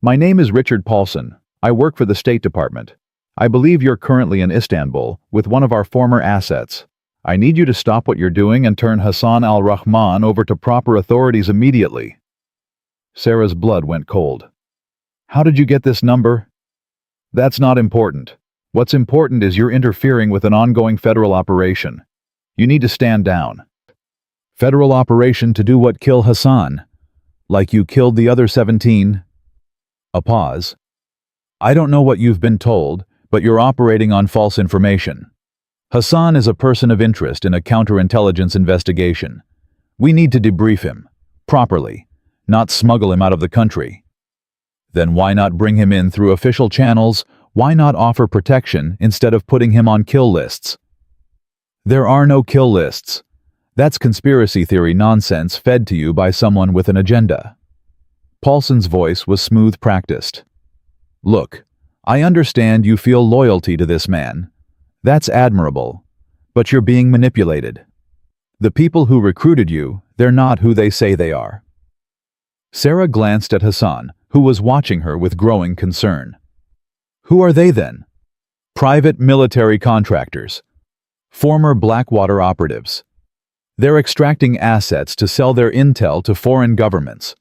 My name is Richard Paulson. I work for the State Department. I believe you're currently in Istanbul with one of our former assets. I need you to stop what you're doing and turn Hassan al-Rahman over to proper authorities immediately. Sarah's blood went cold. How did you get this number? That's not important. What's important is you're interfering with an ongoing federal operation. You need to stand down. Federal operation to do what? Kill Hassan? Like you killed the other 17? A pause. I don't know what you've been told, but you're operating on false information. Hassan is a person of interest in a counterintelligence investigation. We need to debrief him, properly, not smuggle him out of the country. Then why not bring him in through official channels? Why not offer protection instead of putting him on kill lists? There are no kill lists. That's conspiracy theory nonsense fed to you by someone with an agenda. Paulson's voice was smooth practiced. Look, I understand you feel loyalty to this man. That's admirable. But you're being manipulated. The people who recruited you, they're not who they say they are. Sarah glanced at Hassan, who was watching her with growing concern. Who are they then? Private military contractors. Former Blackwater operatives. They're extracting assets to sell their intel to foreign governments.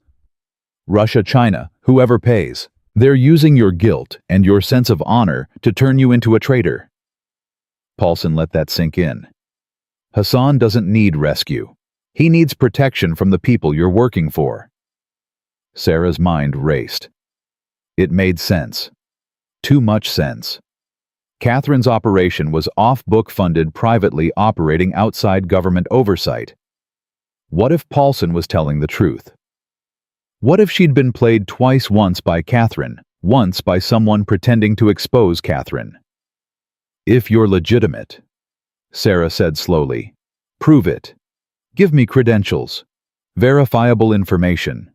Russia, China, whoever pays. They're using your guilt and your sense of honor to turn you into a traitor. Paulson let that sink in. Hassan doesn't need rescue. He needs protection from the people you're working for. Sarah's mind raced. It made sense. Too much sense. Catherine's operation was off-book funded privately operating outside government oversight. What if Paulson was telling the truth? What if she'd been played twice, once by Catherine, once by someone pretending to expose Catherine? If you're legitimate, Sarah said slowly, prove it. Give me credentials. Verifiable information.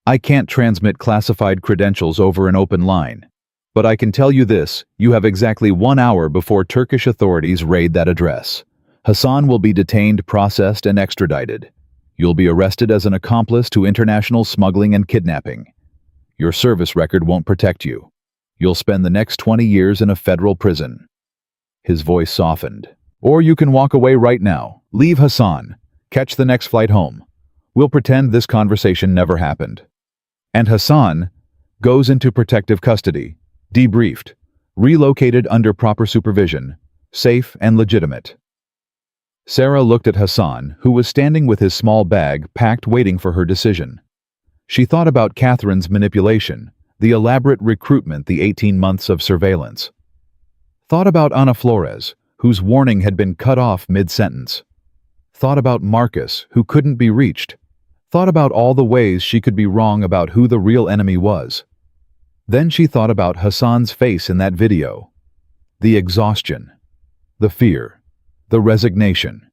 I can't transmit classified credentials over an open line. But I can tell you this, you have exactly 1 hour before Turkish authorities raid that address. Hassan will be detained, processed, and extradited. You'll be arrested as an accomplice to international smuggling and kidnapping. Your service record won't protect you. You'll spend the next 20 years in a federal prison. His voice softened. Or you can walk away right now. Leave Hassan. Catch the next flight home. We'll pretend this conversation never happened. And Hassan goes into protective custody, debriefed, Relocated under proper supervision. Safe and legitimate. Sarah looked at Hassan, who was standing with his small bag packed waiting for her decision. She thought about Catherine's manipulation, the elaborate recruitment, the 18 months of surveillance. Thought about Ana Flores, whose warning had been cut off mid-sentence. Thought about Marcus, who couldn't be reached. Thought about all the ways she could be wrong about who the real enemy was. Then she thought about Hassan's face in that video. The exhaustion. The fear. The resignation.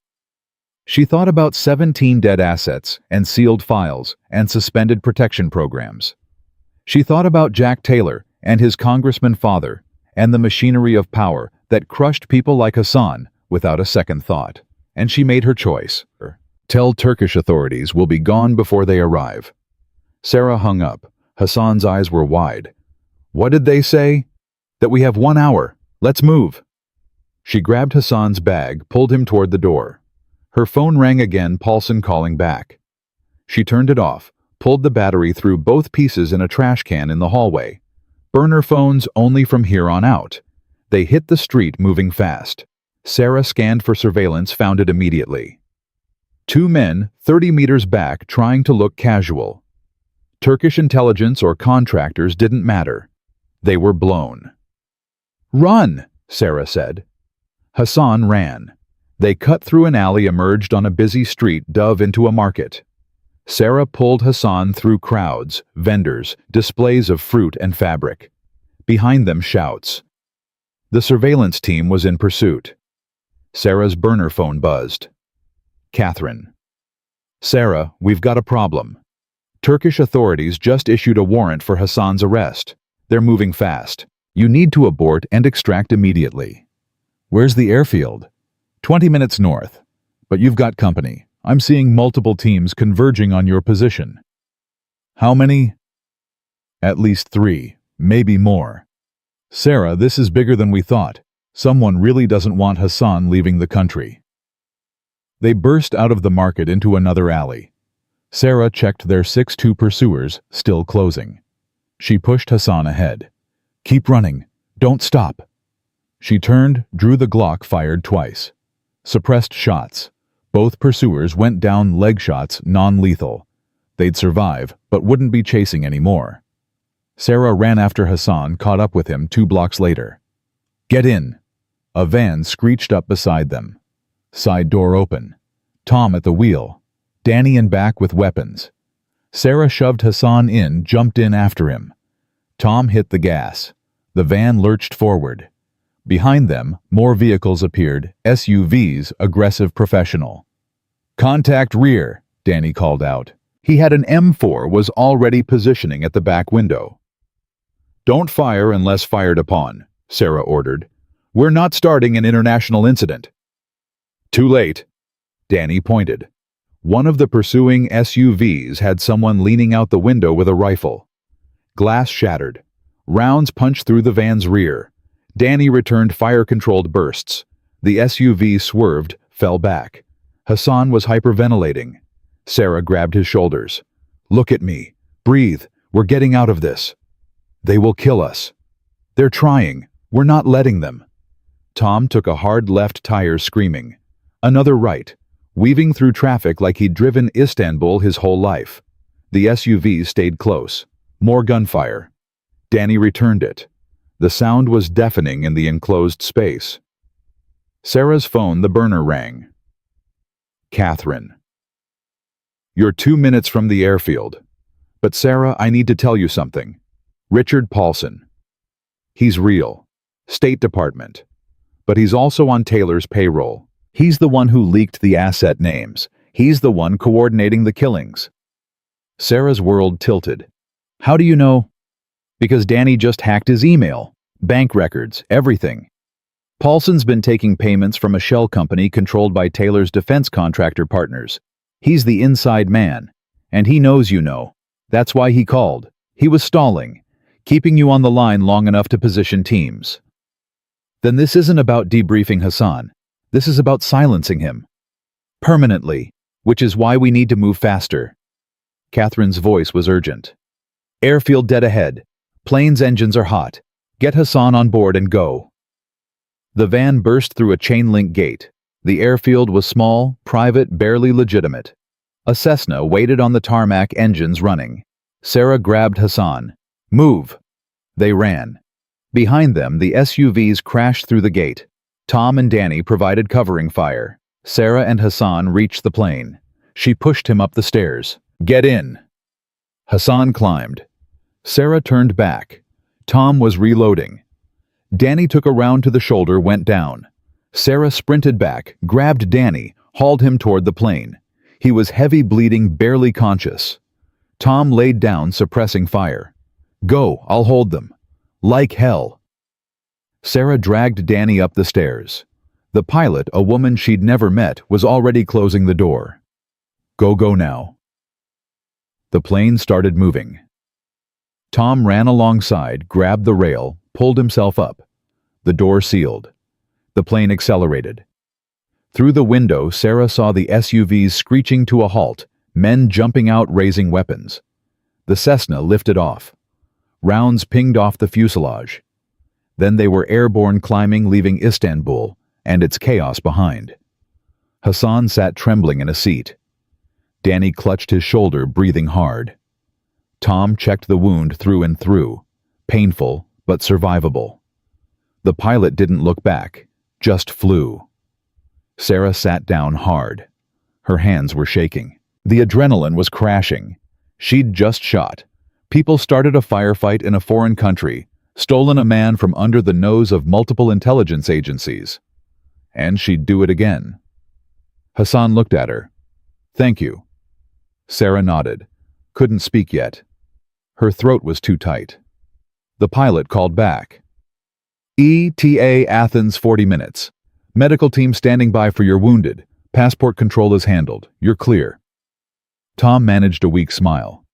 She thought about 17 dead assets and sealed files and suspended protection programs. She thought about Jack Taylor and his congressman father and the machinery of power that crushed people like Hassan without a second thought. And she made her choice. Tell Turkish authorities we'll be gone before they arrive. Sarah hung up. Hassan's eyes were wide. What did they say? That we have 1 hour. Let's move. She grabbed Hassan's bag, pulled him toward the door. Her phone rang again, Paulson calling back. She turned it off, pulled the battery through both pieces in a trash can in the hallway. Burner phones only from here on out. They hit the street moving fast. Sarah scanned for surveillance, found it immediately. 2 men, 30 meters back, trying to look casual. Turkish intelligence or contractors didn't matter. They were blown. Run, Sarah said. Hassan ran. They cut through an alley, emerged on a busy street, dove into a market. Sarah pulled Hassan through crowds, vendors, displays of fruit and fabric. Behind them, shouts. The surveillance team was in pursuit. Sarah's burner phone buzzed. Catherine. Sarah, we've got a problem. Turkish authorities just issued a warrant for Hassan's arrest. They're moving fast. You need to abort and extract immediately. Where's the airfield? 20 minutes north. But you've got company. I'm seeing multiple teams converging on your position. How many? At least 3, maybe more. Sarah, this is bigger than we thought. Someone really doesn't want Hassan leaving the country. They burst out of the market into another alley. Sarah checked their 6'2" pursuers, still closing. She pushed Hassan ahead. Keep running. Don't stop. She turned, drew the Glock, fired twice. Suppressed shots. Both pursuers went down, leg shots, non-lethal. They'd survive, but wouldn't be chasing anymore. Sarah ran after Hassan, caught up with him 2 blocks later. Get in. A van screeched up beside them. Side door open. Tom at the wheel. Danny in back with weapons. Sarah shoved Hassan in, jumped in after him. Tom hit the gas. The van lurched forward. Behind them, more vehicles appeared, SUVs, aggressive, professional. Contact rear, Danny called out. He had an M4, was already positioning at the back window. Don't fire unless fired upon, Sarah ordered. We're not starting an international incident. Too late. Danny pointed. One of the pursuing SUVs had someone leaning out the window with a rifle. Glass shattered. Rounds punched through the van's rear. Danny returned fire-controlled bursts. The SUV swerved, fell back. Hassan was hyperventilating. Sarah grabbed his shoulders. Look at me. Breathe. We're getting out of this. They will kill us. They're trying. We're not letting them. Tom took a hard left tire, screaming. Another right, weaving through traffic like he'd driven Istanbul his whole life. The SUV stayed close. More gunfire. Danny returned it. The sound was deafening in the enclosed space. Sarah's phone, the burner, rang. Catherine. You're 2 minutes from the airfield. But Sarah, I need to tell you something. Richard Paulson. He's real. State Department. But he's also on Taylor's payroll. He's the one who leaked the asset names. He's the one coordinating the killings. Sarah's world tilted. How do you know? Because Danny just hacked his email, bank records, everything. Paulson's been taking payments from a shell company controlled by Taylor's defense contractor partners. He's the inside man, and he knows you know. That's why he called. He was stalling, keeping you on the line long enough to position teams. Then this isn't about debriefing Hassan. This is about silencing him. Permanently, which is why we need to move faster. Catherine's voice was urgent. Airfield dead ahead. Plane's engines are hot. Get Hassan on board and go." The van burst through a chain-link gate. The airfield was small, private, barely legitimate. A Cessna waited on the tarmac, engines running. Sarah grabbed Hassan. "Move!" They ran. Behind them, the SUVs crashed through the gate. Tom and Danny provided covering fire. Sarah and Hassan reached the plane. She pushed him up the stairs. "Get in!" Hassan climbed. Sarah turned back. Tom was reloading. Danny took a round to the shoulder, went down. Sarah sprinted back, grabbed Danny, hauled him toward the plane. He was heavy, bleeding, barely conscious. Tom laid down, suppressing fire. "Go, I'll hold them." "Like hell." Sarah dragged Danny up the stairs. The pilot, a woman she'd never met, was already closing the door. Go now." The plane started moving. Tom ran alongside, grabbed the rail, pulled himself up. The door sealed. The plane accelerated. Through the window, Sarah saw the SUVs screeching to a halt, men jumping out, raising weapons. The Cessna lifted off. Rounds pinged off the fuselage. Then they were airborne, climbing, leaving Istanbul and its chaos behind. Hassan sat trembling in a seat. Danny clutched his shoulder, breathing hard. Tom checked the wound through and through, painful but survivable. The pilot didn't look back, just flew. Sarah sat down hard. Her hands were shaking. The adrenaline was crashing. She'd just shot. People started a firefight in a foreign country, stolen a man from under the nose of multiple intelligence agencies. And she'd do it again. Hassan looked at her. "Thank you." Sarah nodded. Couldn't speak yet. Her throat was too tight. The pilot called back. "ETA Athens 40 minutes. Medical team standing by for your wounded. Passport control is handled. You're clear." Tom managed a weak smile.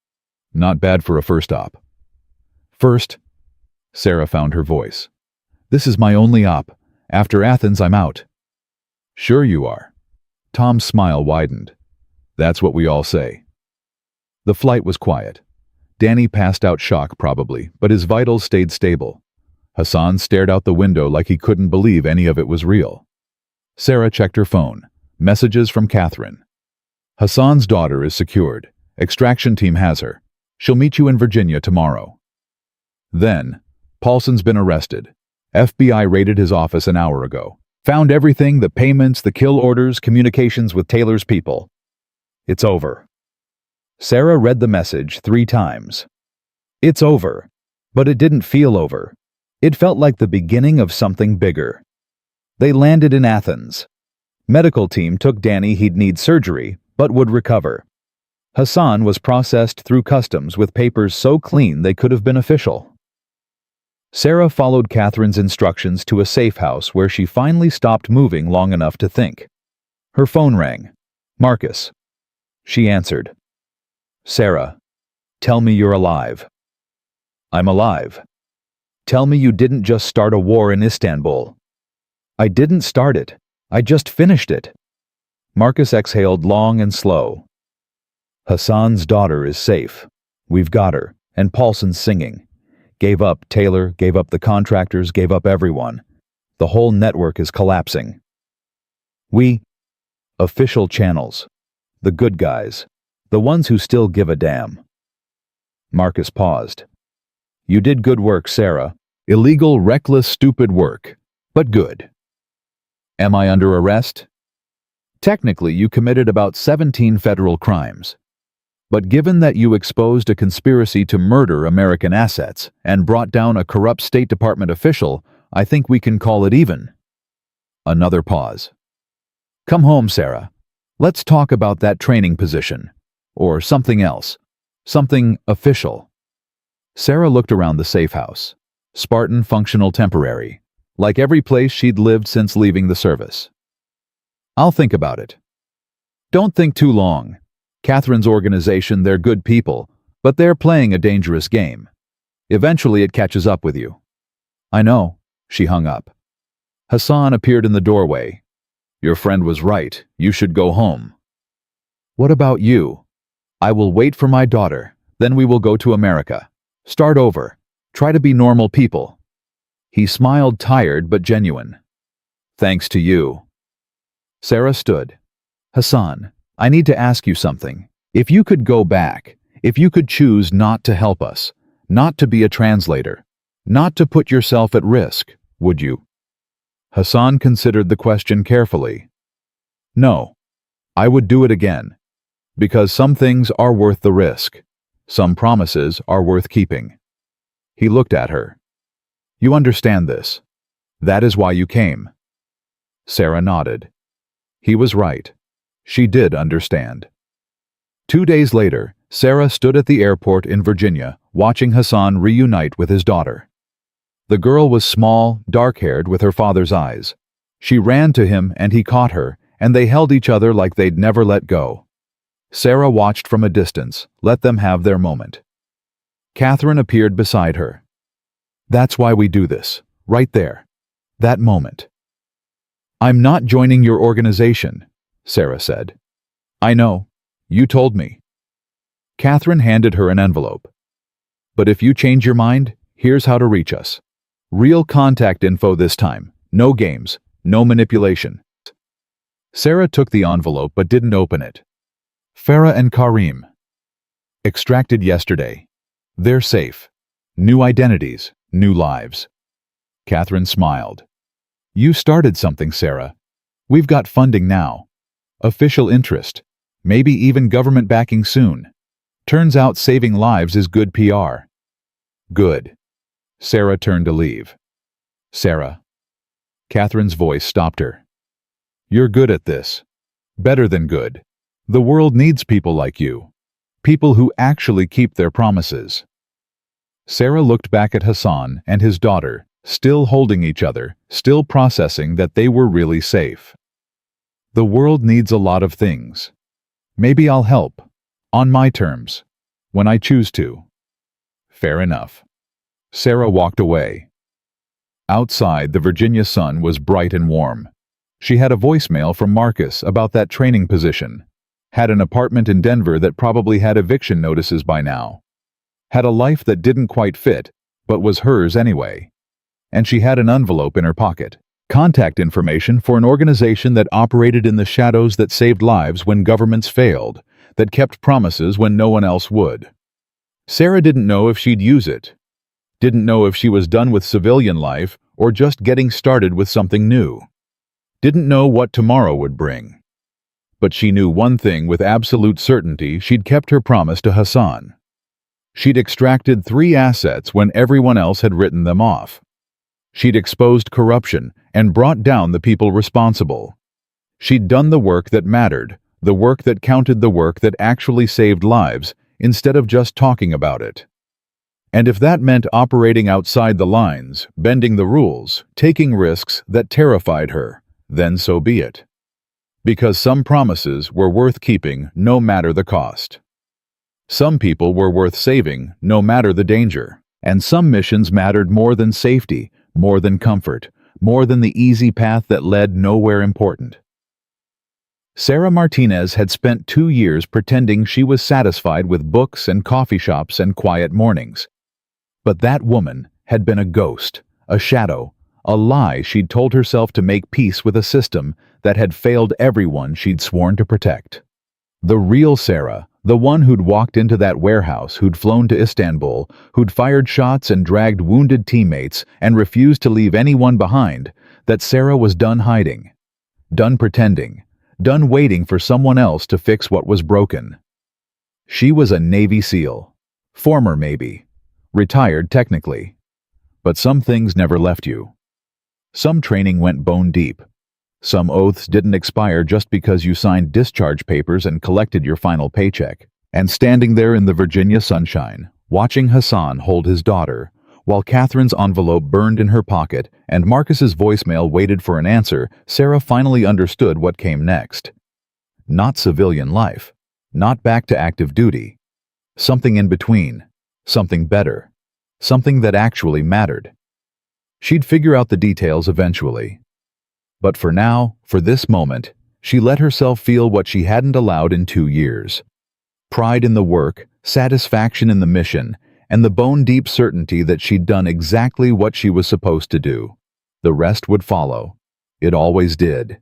Not bad for a first op. "First," Sarah found her voice. "This is my only op. After Athens, I'm out." "Sure you are." Tom's smile widened. "That's what we all say." The flight was quiet. Danny passed out, shock probably, but his vitals stayed stable. Hassan stared out the window like he couldn't believe any of it was real. Sarah checked her phone. Messages from Catherine. "Hassan's daughter is secured. Extraction team has her. She'll meet you in Virginia tomorrow." Then, "Paulson's been arrested. FBI raided his office an hour ago. Found everything, the payments, the kill orders, communications with Taylor's people. It's over." Sarah read the message 3 times. It's over. But it didn't feel over. It felt like the beginning of something bigger. They landed in Athens. Medical team took Danny. He'd need surgery, but would recover. Hassan was processed through customs with papers so clean they could have been official. Sarah followed Catherine's instructions to a safe house where she finally stopped moving long enough to think. Her phone rang. "Marcus." She answered. "Sarah, tell me you're alive." "I'm alive." "Tell me you didn't just start a war in Istanbul." "I didn't start it. I just finished it." Marcus exhaled long and slow. "Hassan's daughter is safe. We've got her, and Paulson's singing. Gave up Taylor, gave up the contractors, gave up everyone. The whole network is collapsing. We, official channels, the good guys, the ones who still give a damn." Marcus paused. "You did good work, Sarah. Illegal, reckless, stupid work, but good." "Am I under arrest?" "Technically, you committed about 17 federal crimes. But given that you exposed a conspiracy to murder American assets and brought down a corrupt State Department official, I think we can call it even." Another pause. "Come home, Sarah. Let's talk about that training position. Or something else. Something official." Sarah looked around the safe house. Spartan, functional, temporary. Like every place she'd lived since leaving the service. "I'll think about it." "Don't think too long. Catherine's organization, they're good people, but they're playing a dangerous game. Eventually it catches up with you." "I know." She hung up. Hassan appeared in the doorway. "Your friend was right. You should go home." "What about you?" "I will wait for my daughter. Then we will go to America. Start over. Try to be normal people." He smiled, tired but genuine. Thanks to you. Sarah stood. Hassan, I need to ask you something. If you could go back, if you could choose not to help us, not to be a translator, not to put yourself at risk, would you? Hassan considered the question carefully. No. I would do it again. Because some things are worth the risk. Some promises are worth keeping. He looked at her. You understand this. That is why you came. Sarah nodded. He was right. She did understand. 2 days later, Sarah stood at the airport in Virginia, watching Hassan reunite with his daughter. The girl was small, dark-haired with her father's eyes. She ran to him and he caught her, and they held each other like they'd never let go. Sarah watched from a distance, let them have their moment. Catherine appeared beside her. That's why we do this, right there. That moment. I'm not joining your organization, Sarah said. I know. You told me. Catherine handed her an envelope. But if you change your mind, here's how to reach us. Real contact info this time. No games. No manipulation. Sarah took the envelope but didn't open it. Farah and Karim. Extracted yesterday. They're safe. New identities, new lives. Catherine smiled. You started something, Sarah. We've got funding now. Official interest. Maybe even government backing soon. Turns out saving lives is good PR. Good. Sarah turned to leave. Sarah. Catherine's voice stopped her. You're good at this. Better than good. The world needs people like you. People who actually keep their promises. Sarah looked back at Hassan and his daughter, still holding each other, still processing that they were really safe. The world needs a lot of things. Maybe I'll help. On my terms. When I choose to. Fair enough. Sarah walked away. Outside, the Virginia sun was bright and warm. She had a voicemail from Marcus about that training position. Had an apartment in Denver that probably had eviction notices by now. Had a life that didn't quite fit, but was hers anyway. And she had an envelope in her pocket. Contact information for an organization that operated in the shadows, that saved lives when governments failed, that kept promises when no one else would. Sarah didn't know if she'd use it. Didn't know if she was done with civilian life or just getting started with something new. Didn't know what tomorrow would bring. But she knew one thing with absolute certainty: she'd kept her promise to Hassan. She'd extracted 3 assets when everyone else had written them off. She'd exposed corruption and brought down the people responsible. She'd done the work that mattered, the work that counted, the work that actually saved lives, instead of just talking about it. And if that meant operating outside the lines, bending the rules, taking risks that terrified her, then so be it. Because some promises were worth keeping no matter the cost. Some people were worth saving no matter the danger. And some missions mattered more than safety, more than comfort, more than the easy path that led nowhere important. Sarah Martinez had spent 2 years pretending she was satisfied with books and coffee shops and quiet mornings. But that woman had been a ghost, a shadow, a lie she'd told herself to make peace with a system that had failed everyone she'd sworn to protect. The real Sarah, the one who'd walked into that warehouse, who'd flown to Istanbul, who'd fired shots and dragged wounded teammates and refused to leave anyone behind, that Sarah was done hiding, done pretending, done waiting for someone else to fix what was broken. She was a Navy SEAL. Former maybe. Retired technically. But some things never left you. Some training went bone deep. Some oaths didn't expire just because you signed discharge papers and collected your final paycheck. And standing there in the Virginia sunshine, watching Hassan hold his daughter, while Catherine's envelope burned in her pocket and Marcus's voicemail waited for an answer, Sarah finally understood what came next. Not civilian life. Not back to active duty. Something in between. Something better. Something that actually mattered. She'd figure out the details eventually. But for now, for this moment, she let herself feel what she hadn't allowed in 2 years. Pride in the work, satisfaction in the mission, and the bone-deep certainty that she'd done exactly what she was supposed to do. The rest would follow. It always did.